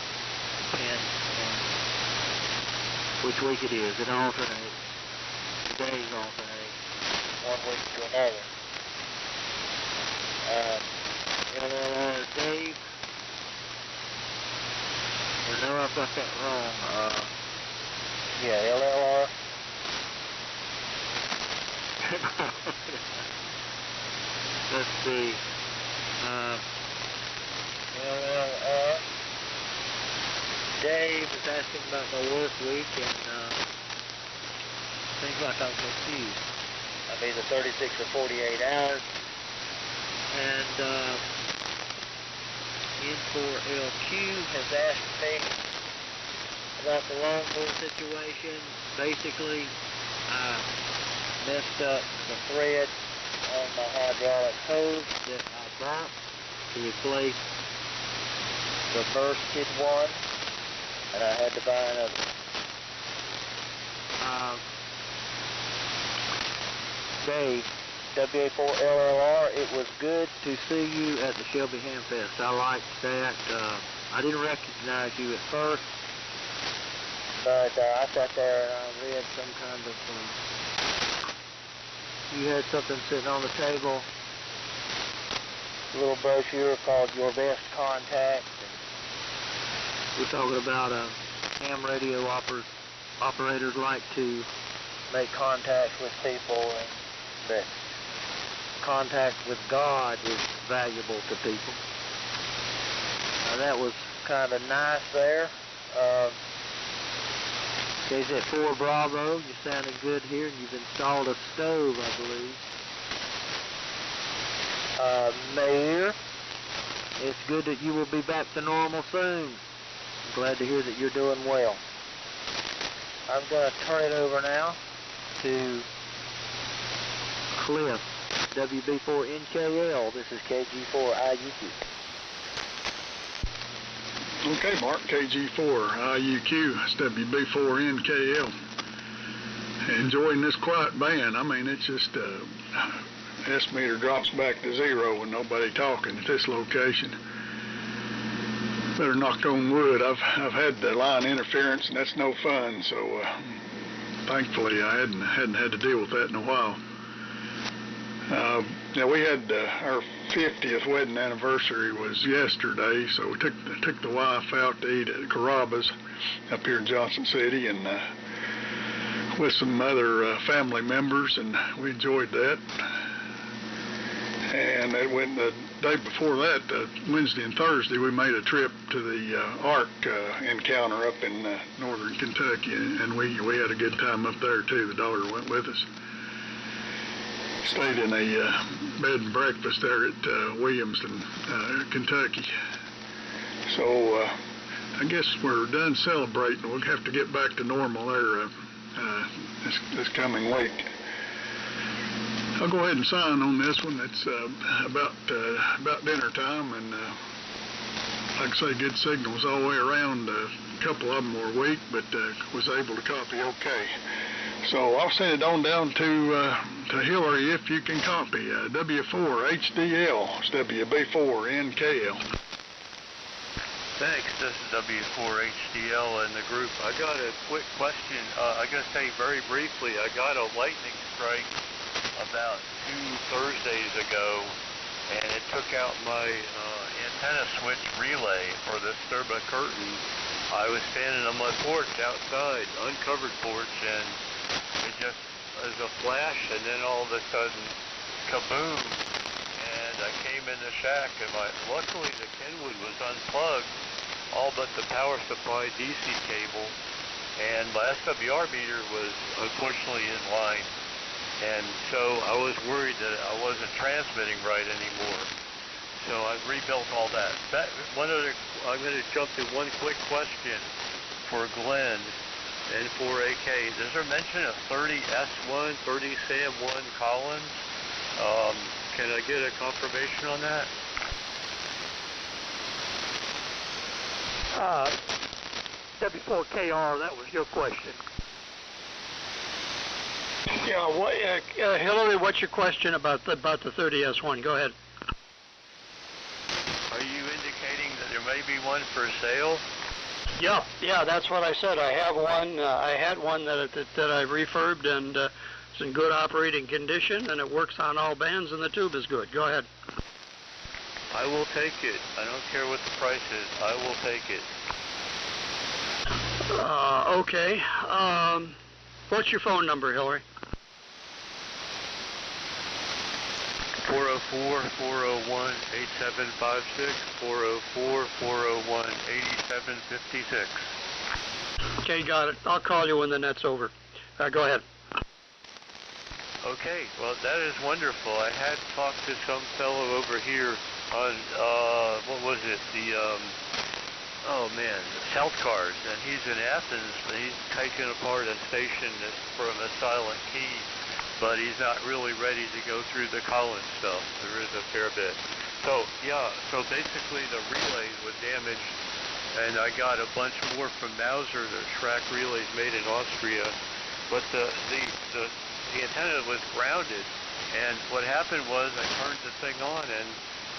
Depends on which week it is. It alternates. The days alternate one week to another. Dave. I know I've got that wrong. Yeah, LLR. Let's see. LLR. Dave is asking about my work week, and seems like I'm confused. I'm either 36 or 48 hours. And N4LQ has asked me about the longboard situation. Basically, I messed up the thread on my hydraulic hose that I bought to replace the bursted one, and I had to buy another one. Dave, WA4LLR, it was good to see you at the Shelby Hamfest. I liked that. I didn't recognize you at first, but I sat there and I read some kind of, you had something sitting on the table, a little brochure called Your Best Contact. And we're talking about ham radio operators like to make contact with people, and that contact with God is valuable to people. That was kind of nice there. KZ4 Bravo, you sounded good here, and you've installed a stove, I believe. Mayor, it's good that you will be back to normal soon. I'm glad to hear that you're doing well. I'm going to turn it over now to Cliff, WB4NKL. This is KG4IUQ. Okay, Mark, KG4IUQ, it's WB4NKL. Enjoying this quiet band. I mean, it's just, S meter drops back to 0 with nobody talking at this location. better knock on wood. I've had the line interference, and that's no fun. So thankfully, I hadn't had to deal with that in a while. Now we had our 50th wedding anniversary was yesterday, so we took the wife out to eat at Carrabba's up here in Johnson City, and with some other family members, and we enjoyed that. And it went the day before that, Wednesday and Thursday, we made a trip to the Ark encounter up in northern Kentucky, and we had a good time up there too. The daughter went with us. Stayed in a bed and breakfast there at Williamston, Kentucky. So I guess we're done celebrating. We'll have to get back to normal there this coming week. I'll go ahead and sign on this one. It's about dinner time, and like I say, good signals all the way around. A couple of them were weak, but was able to copy okay. So I'll send it on down to Hillary if you can copy. W4HDL, it's WB4NKL. Thanks, this is W4HDL in the group. I got a quick question. I gotta say very briefly, I got a lightning strike about 2 Thursdays ago, and it took out my antenna switch relay for the Sturba curtain. I was standing on my porch outside, uncovered porch, and it just was a flash, and then all of a sudden, kaboom, and I came in the shack, and luckily the Kenwood was unplugged, all but the power supply DC cable, and my SWR meter was unfortunately in line, and so I was worried that I wasn't transmitting right anymore. So I rebuilt all that. I'm going to jump to one quick question for Glenn and for AK. Does there mention a 30S1, 30 SAM1 Collins? Can I get a confirmation on that? W4KR, that was your question. Yeah, Hillary, what's your question about the 30S1? Go ahead. Are you indicating that there may be one for sale? Yeah, that's what I said. I have one. I had one that I refurbed, and it's in good operating condition, and it works on all bands, and the tube is good. Go ahead. I will take it. I don't care what the price is. I will take it. Okay. What's your phone number, Hillary? 404-401-8756, 404-401-8756. Okay, got it. I'll call you when the net's over. Go ahead. Okay, well, that is wonderful. I had talked to some fellow over here on, what was it, the South Cars, and he's in Athens, but he's taking apart a station that's from a silent key, but he's not really ready to go through the Collins stuff. There is a fair bit. So, yeah, so basically the relay was damaged, and I got a bunch more from Mauser. They're track relays made in Austria, but the antenna was grounded, and what happened was I turned the thing on, and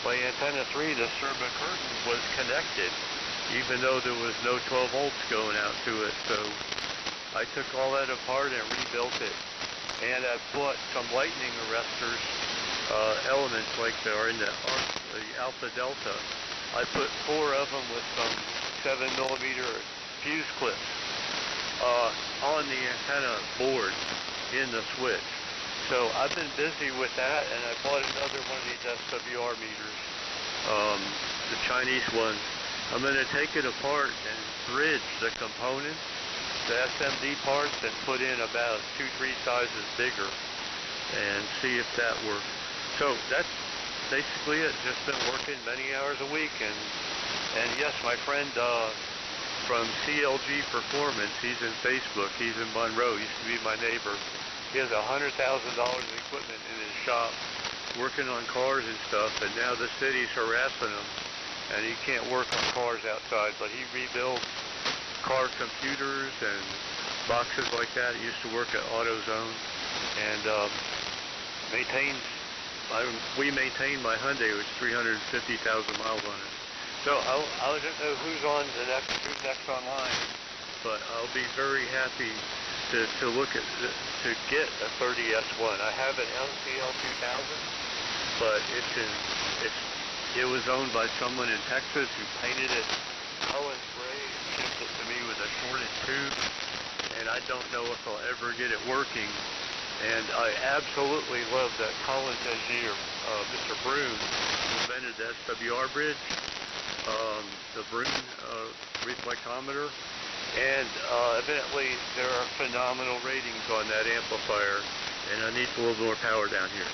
by antenna 3, the Sturba curtain was connected, even though there was no 12 volts going out to it. So I took all that apart and rebuilt it. And I bought some lightning arresters, elements like they are in the Alpha Delta. I put 4 of them with some 7mm fuse clips on the antenna board in the switch. So I've been busy with that, and I bought another one of these SWR meters, the Chinese one. I'm going to take it apart and bridge the components, the SMD parts, and put in about 2-3 sizes bigger and see if that works. So that's basically it. Just been working many hours a week, and yes, my friend from CLG Performance, he's in Facebook, he's in Monroe, used to be my neighbor. He has $100,000 in equipment in his shop working on cars and stuff, and now the city's harassing him, and he can't work on cars outside, but he rebuilds car computers and boxes like that. He used to work at AutoZone, and we maintain my Hyundai, which is 350,000 miles on it. So I don't know who's next online, but I'll be very happy to look at to get a 30S1. I have an LCL 2000, but it was owned by someone in Texas who painted it Cullen gray and shipped it to me with a shorted tube, and I don't know if I'll ever get it working. And I absolutely love that Collins engineer, Mr. Brune, who invented the SWR bridge, the Brune reflectometer, and evidently there are phenomenal ratings on that amplifier, and I need a little more power down here.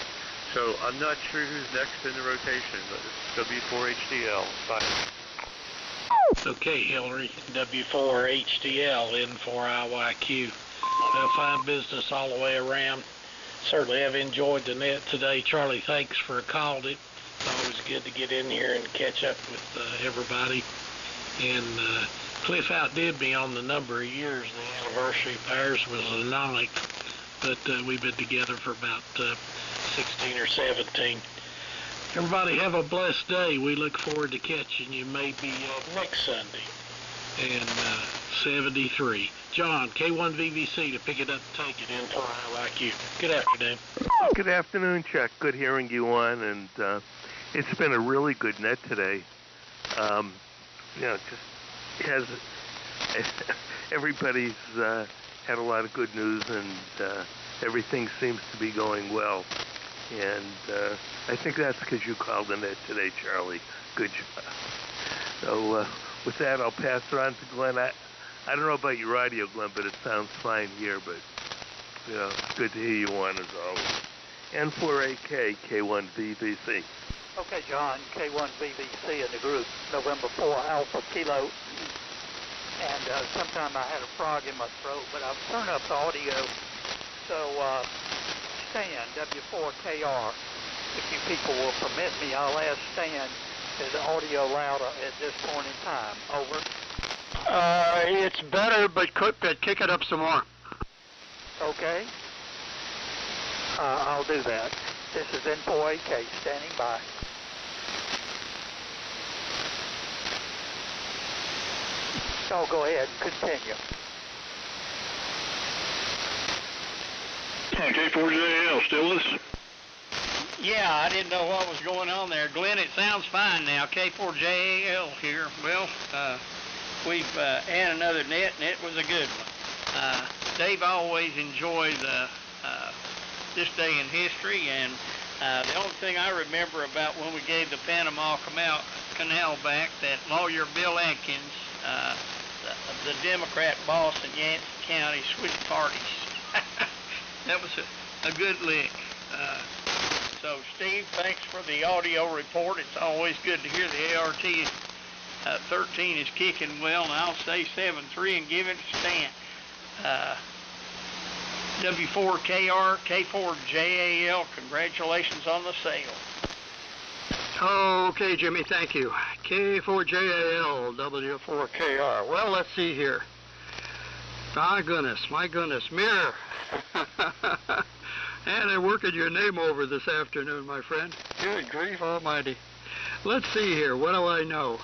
So I'm not sure who's next in the rotation, but it's W4HDL. Bye. Okay, Hillary, W4HDL, N4IYQ. Fine business all the way around. Certainly have enjoyed the net today. Charlie, thanks for calling it. It's always good to get in here and catch up with everybody. And Cliff outdid me on the number of years. The anniversary of ours was the 9th, but we've been together for about 16 or 17. Everybody have a blessed day. We look forward to catching you maybe next Sunday. And 73. John, K1VVC to pick it up and take it in for IYQ. Good afternoon. Good afternoon, Chuck. Good hearing you on, and it's been a really good net today. Just has everybody's had a lot of good news, and everything seems to be going well. And I think that's because you called the net today, Charlie. Good job. So with that, I'll pass it on to Glenn. I don't know about your audio, Glenn, but it sounds fine here. But it's good to hear you on as always. N4AK, K1VVC. Okay, John, K1VVC in the group, November 4 Alpha Kilo. And sometime I had a frog in my throat, but I've turned up the audio. So Stan, W4KR, if you people will permit me, I'll ask Stan, is the audio louder at this point in time? Over. It's better, but kick it up some more. Okay. I'll do that. This is N4AK standing by. So go ahead and continue. K4JL, still with us? Yeah, I didn't know what was going on there. Glenn, it sounds fine now. K4JAL here. Well, we've had another net, and it was a good one. Dave always enjoys this day in history, and the only thing I remember about when we gave the Panama Canal back, that lawyer Bill Atkins, the Democrat boss in Yancey County, switched parties. That was a good lick. So, Steve, thanks for the audio report. It's always good to hear the ART 13 is kicking well, and I'll say 7-3 and give it a stand. W4KR, K4JAL, congratulations on the sale. Okay, Jimmy, thank you. K4JAL, W4KR. Well, let's see here. My goodness, mirror. And I worked your name over this afternoon, my friend. Good grief almighty. Let's see here. What do I know?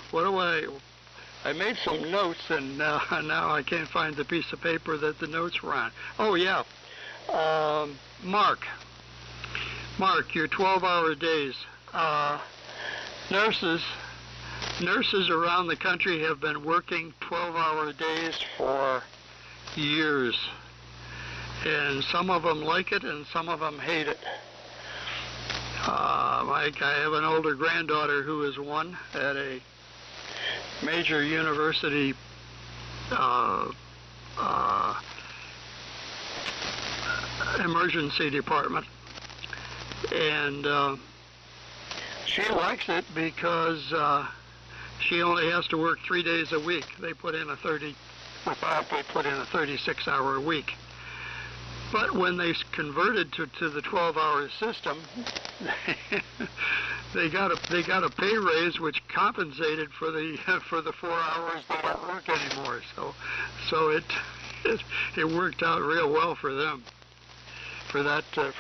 I made some notes, and now I can't find the piece of paper that the notes were on. Oh, yeah. Mark, your 12-hour days. Nurses around the country have been working 12-hour days for years. And some of them like it, and some of them hate it. I have an older granddaughter who is one at a major university emergency department, and she likes it because she only has to work 3 days a week. They put in a 36-hour week. But when they converted to the 12-hour system, they got a pay raise which compensated for the 4 hours they don't work anymore. So it worked out real well for them, for that group.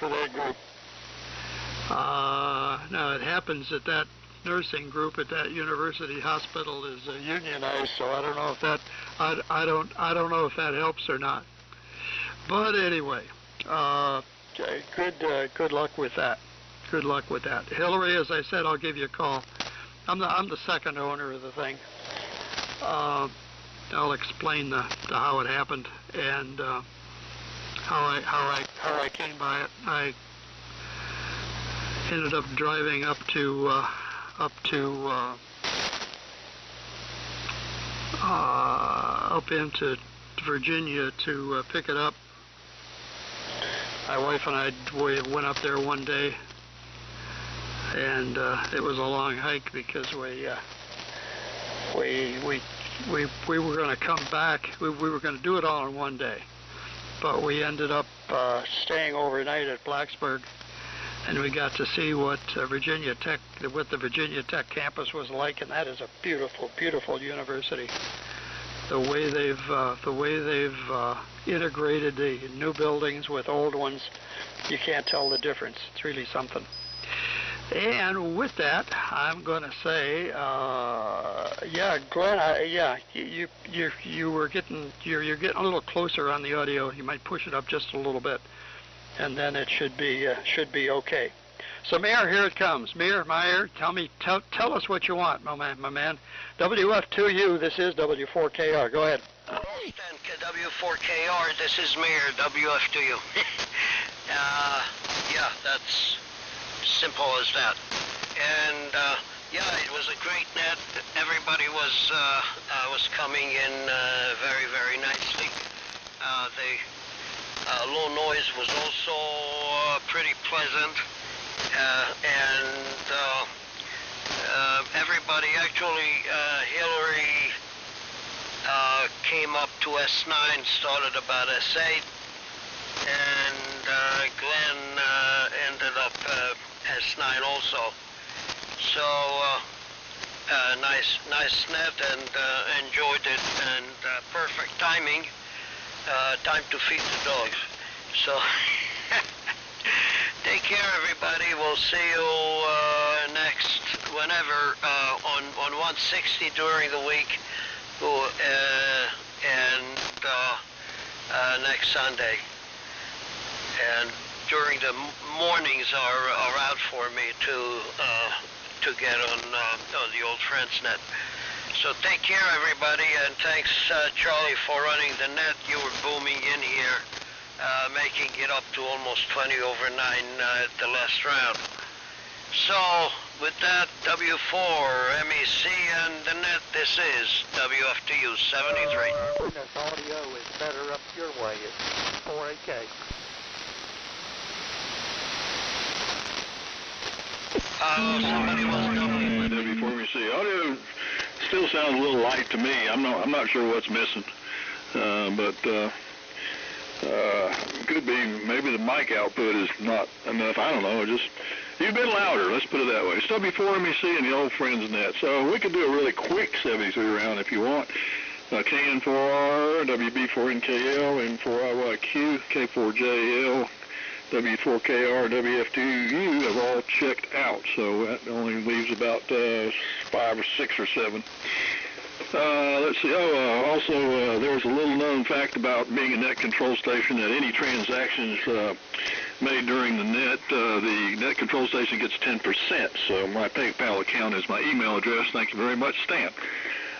Now it happens that nursing group at that university hospital is unionized, so I don't know if that I don't know if that helps or not. But anyway, okay, good luck with that. Good luck with that. Hillary, as I said, I'll give you a call. I'm the second owner of the thing. I'll explain how it happened and how I came by it. I ended up driving up into Virginia to pick it up. My wife and I went up there one day, and it was a long hike because we were going to come back. We were going to do it all in one day, but we ended up staying overnight at Blacksburg, and we got to see what the Virginia Tech campus was like, and that is a beautiful, beautiful university. The way they've integrated the new buildings with old ones, you can't tell the difference. It's really something. And with that, I'm going to say, yeah, Glenn, you're getting a little closer on the audio. You might push it up just a little bit, and then it should be okay. So, Mayor, here it comes. Mayor Meyer, tell us what you want, my man. WF2U, this is W4KR. Go ahead. W4KR, this is Mayor WF2U. Yeah, that's simple as that. And yeah, it was a great net. Everybody was coming in very, very nicely. The low noise was also pretty pleasant. And everybody, actually, Hillary came up to S9, started about S8, and Glenn ended up S9 also. So nice net, and enjoyed it, and perfect timing. Time to feed the dogs. So. Take care, everybody. We'll see you whenever on 160 during the week, and next Sunday. And during the mornings are out for me to get on the old Friends net. So take care, everybody, and thanks, Charlie, for running the net. You were booming in here. Making it up to almost 20 over 9 at the last round. So, with that, W4, MEC, and the net, this is WFTU 73. This audio is better up your way. It's 4AK. Somebody was doubling. W4 MEC. Audio still sounds a little light to me. I'm not sure what's missing, but could be maybe the mic output is not enough. I don't know. Just you've been louder. Let's put it that way. It's W4 MEC and the old Friends net. So we could do a really quick 73 round if you want. KN4R, WB4NKL, N4IYQ, K4JL, W4KR, WF2U have all checked out. So that only leaves about 5 or 6 or 7. Let's see. Also, there's a little known fact about being a net control station that any transactions made during the net control station gets 10%. So my PayPal account is my email address. Thank you very much, Stan.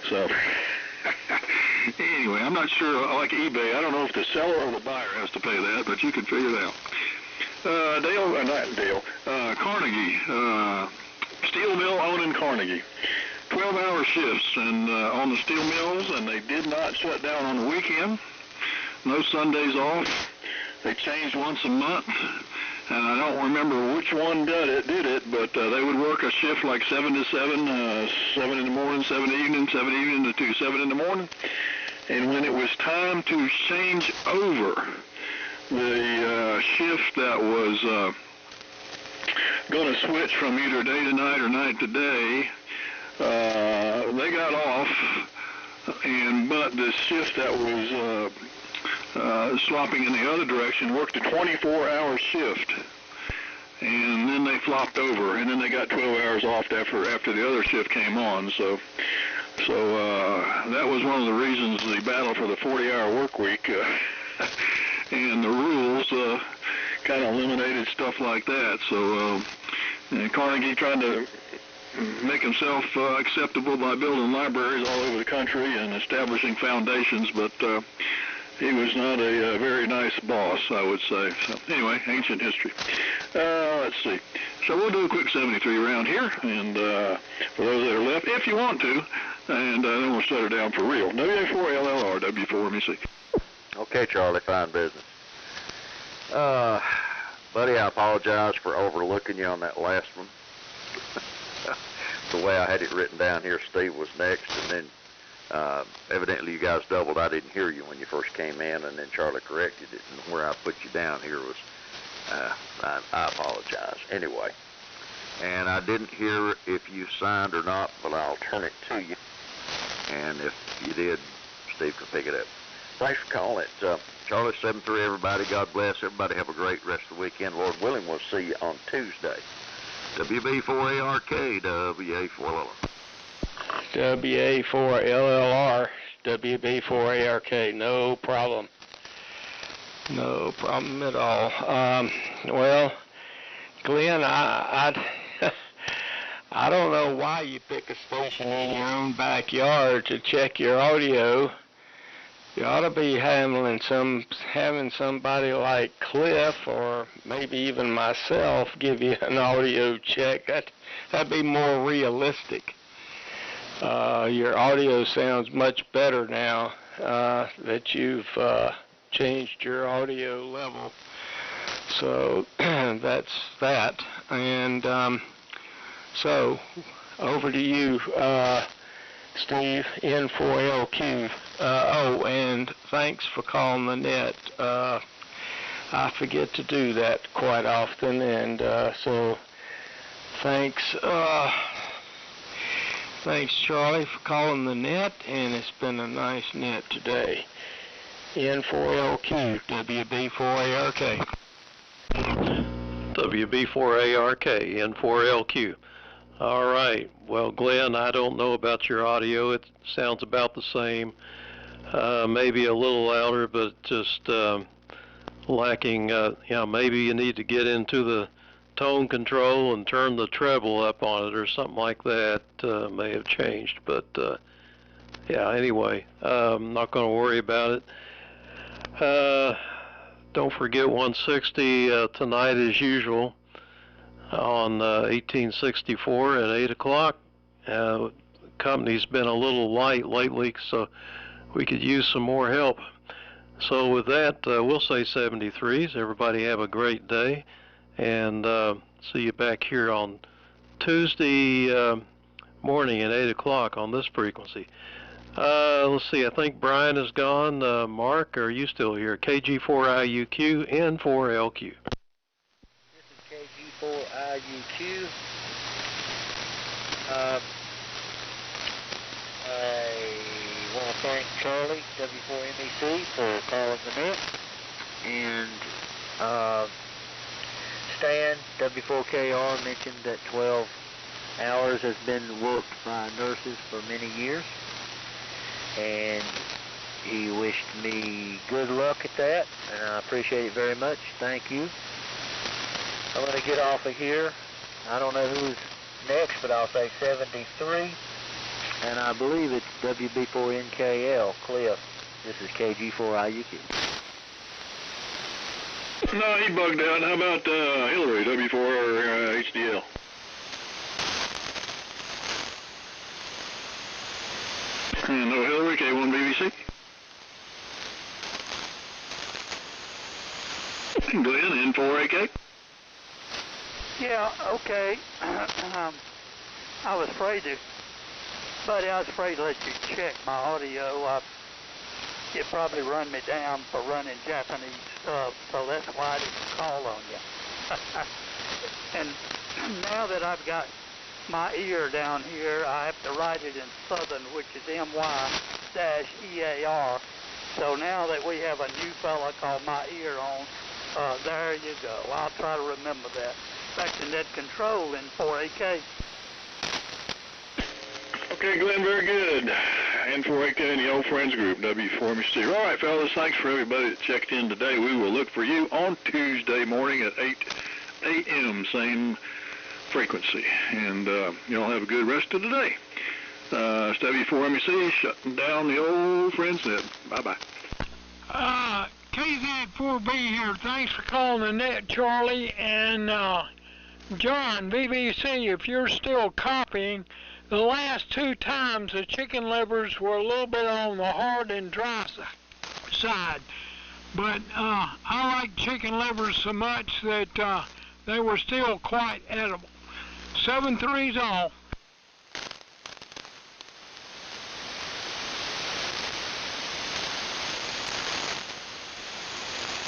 So anyway, I'm not sure. Like eBay, I don't know if the seller or the buyer has to pay that, but you can figure it out. Carnegie, steel mill owning Carnegie. 12-hour shifts and on the steel mills, and they did not shut down on the weekend. No Sundays off. They changed once a month, and I don't remember which one did it, but they would work a shift like 7 to 7, 7 in the morning, 7 evening, 7 evening to 7 in the morning. And when it was time to change over the shift that was going to switch from either day to night or night to day, they got off, but the shift that was swapping in the other direction worked a 24-hour shift. and then they flopped over, and then they got 12 hours off after the other shift came on. So that was one of the reasons the battle for the 40-hour work week, and the rules kind of eliminated stuff like that. So Carnegie tried to make himself acceptable by building libraries all over the country and establishing foundations, but he was not a very nice boss, I would say. So anyway, ancient history. Let's see. So we'll do a quick 73 round here, and for those that are left, if you want to, and then we'll shut her down for real. WA4LLR, W4MEC. Okay, Charlie, fine business. Buddy, I apologize for overlooking you on that last one. The way I had it written down here, Steve was next, and then evidently you guys doubled. I didn't hear you when you first came in, and then Charlie corrected it, and where I put you down here was, I apologize. Anyway, and I didn't hear if you signed or not, but I'll turn it to you, and if you did, Steve can pick it up. Thanks for calling it. Charlie 73, everybody. God bless. Everybody have a great rest of the weekend. Lord willing, we'll see you on Tuesday. WB4ARK, WA4LLR. WA4LLR, WB4ARK, no problem. No problem at all. Well, Glenn, I don't know why you pick a station in your own backyard to check your audio. You ought to be having somebody like Cliff or maybe even myself give you an audio check. That'd be more realistic. Your audio sounds much better now that you've changed your audio level. So that's that. And so over to you, Steve, N4LQ. And thanks for calling the net. I forget to do that quite often, and so thanks, Charlie, for calling the net, and it's been a nice net today. N4LQ, WB4ARK. WB4ARK, N4LQ. All right. Well, Glenn, I don't know about your audio. It sounds about the same. Maybe a little louder, but just lacking. Maybe you need to get into the tone control and turn the treble up on it or something like that. May have changed, but anyway, I'm not going to worry about it. Don't forget 160 tonight as usual on 1864 at 8 o'clock. The company's been a little light lately, so we could use some more help. So with that, we'll say 73s. Everybody have a great day, and see you back here on Tuesday morning at 8 o'clock on this frequency. Let's see, I think Brian is gone. Mark, are you still here? KG4IUQ, N4LQ. KG4IUQ. I want to thank Charlie, W4MEC, for calling the net. And Stan, W4KR, mentioned that 12 hours has been worked by nurses for many years. And he wished me good luck at that, and I appreciate it very much. Thank you. I'm going to get off of here. I don't know who's next, but I'll say 73. And I believe it's WB4NKL, Cliff. This is KG4IUQ. No, he bugged out. How about Hillary, W4HDL? No Hillary, K1BBC. Glenn, N4AK. Yeah, okay. I was afraid to let you check my audio. It probably run me down for running Japanese stuff, so that's why I didn't call on you. And now that I've got my ear down here, I have to write it in Southern, which is MY-EAR. So now that we have a new fella called My Ear on, there you go. I'll try to remember that. back to net control in 4AK. Okay, Glenn, very good. N4AK and the old friends group, W4MC. All right, fellas, thanks for everybody that checked in today. We will look for you on Tuesday morning at 8 a.m., same frequency. And y'all have a good rest of the day. It's W4MC shutting down the old friends net. Bye-bye. KZ4B here. Thanks for calling the net, Charlie. And John, BBC, if you're still copying, the last 2 times the chicken livers were a little bit on the hard and dry side. But I like chicken livers so much that they were still quite edible. 7-3's all.